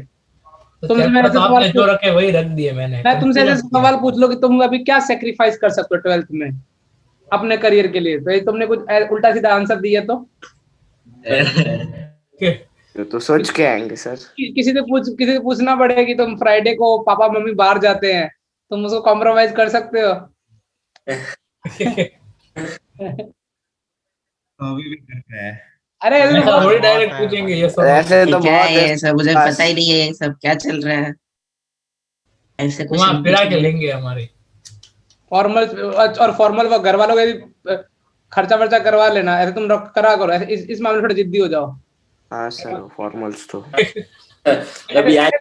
तो तुमसे मैं चैप्टर ऐसे तो आपने सवाल जो रखे वही रख दिए मैंने। मैं तुमसे ऐसे सवाल पूछ लो कि तुम अभी क्या सेक्रीफाइस कर सकते हो 12th में अपने करियर के लिए, तो ये तुमने कुछ उल्टा सीधा आंसर दिया तो तो सोच के आएंगे सर। किसी से पूछना पड़ेगा कि तुम फ्राइडे को पापा मम्मी बाहर जाते हैं, तुम उसको कॉम्प्रोमाइज कर सकते हो? अभी भी करता है। अरे ऐसे तो वही डायरेक्ट पूछेंगे ये सब। ऐसे तो क्या बहुत है ये सब? मुझे पता ही नहीं है ये सब क्या चल रहा है। ऐसे कुछ वहाँ फिरा के लेंगे हमारे। फॉर्मल और फॉर्मल वो घर वालों के भी खर्चा वर्चा करवा लेना, ऐसे तुम करा करो। इस मामले में थोड़ा जिद्दी हो जाओ। हाँ सर फॉर्मल्स तो अभी आज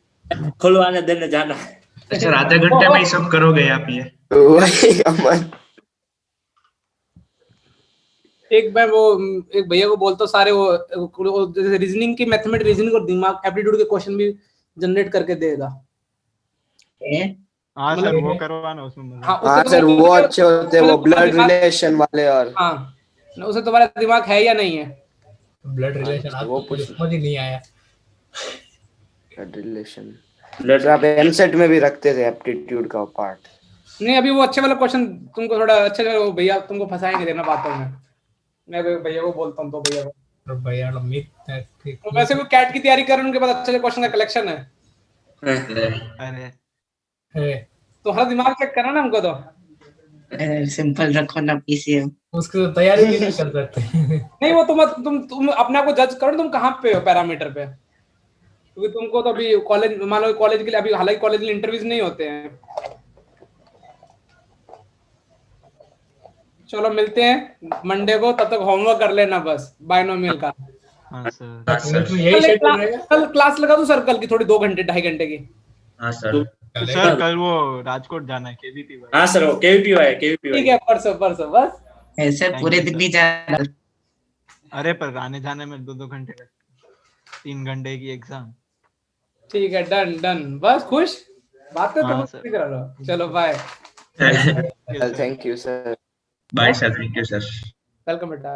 खुलवाने देने जाना है। सर आधे घंटे में ही सब करोगे आप ये? वही अमन एक भैया को बोलता हूँ, सारे वो जैसे रीजनिंग की मैथमेटिक्स रीजनिंग और दिमाग एप्टीट्यूड के क्वेश्चन भी जनरेट करके देगा। हाँ सर वो करवाना उसमें मजा। हाँ सर वो अच्छे होते हैं, वो ब्लड रिलेशन वाले। और हाँ उसे तुम्हारा दिमाग है या नहीं है? ब्लड रिलेशन वो आपको समझ ही नहीं आया। ब्लड रिलेशन ब्लड आप एमसेट में भी रखते थे एप्टीट्यूड का पार्ट। नहीं अभी वो अच्छे वाला क्वेश्चन तुमको थोड़ा अच्छे से वो भैया तुमको फंसाएंगे देना बातों में। मैं भैया को बोलता हूँ, तो भैया को भैया तो वैसे वो कैट की तैयारी कर रहे हैं, उनके पास अच्छे क्वेश्चन का कलेक्शन है। अरे तो हर दिमाग चेक करना ना हमको। तो सिंपल रखो ना पीसीएम। उसकी तो तैयारी भी नहीं कर सकते। नहीं वो तुम अपने आप को जज करो, तुम कहाँ पे हो पैरामीटर पे, क्योंकि तुमको तो अभी कॉलेज मान लो कॉलेज के लिए अभी हालांकि कॉलेज के लिए इंटरव्यूज नहीं होते हैं। चलो मिलते हैं मंडे को, तब तक होमवर्क कर लेना बस बायनोमियल का। हाँ सर। कल क्लास लगा दूं सर, कल की थोड़ी 2 घंटे 2.5 घंटे की। हाँ सर। सर कल वो राजकोट जाना है केवीपी। हाँ सर वो केवीपी है ठीक है परसों बस। ऐसे पूरे दिन नहीं जाना। अरे पर आने जाने में 2 घंटे लगते, 3 घंटे की एग्जाम। ठीक है डन बस खुश बात हाँ, तो कर रहा। चलो bye. Thank you sir. Bye sir, thank you sir. Welcome बेटा।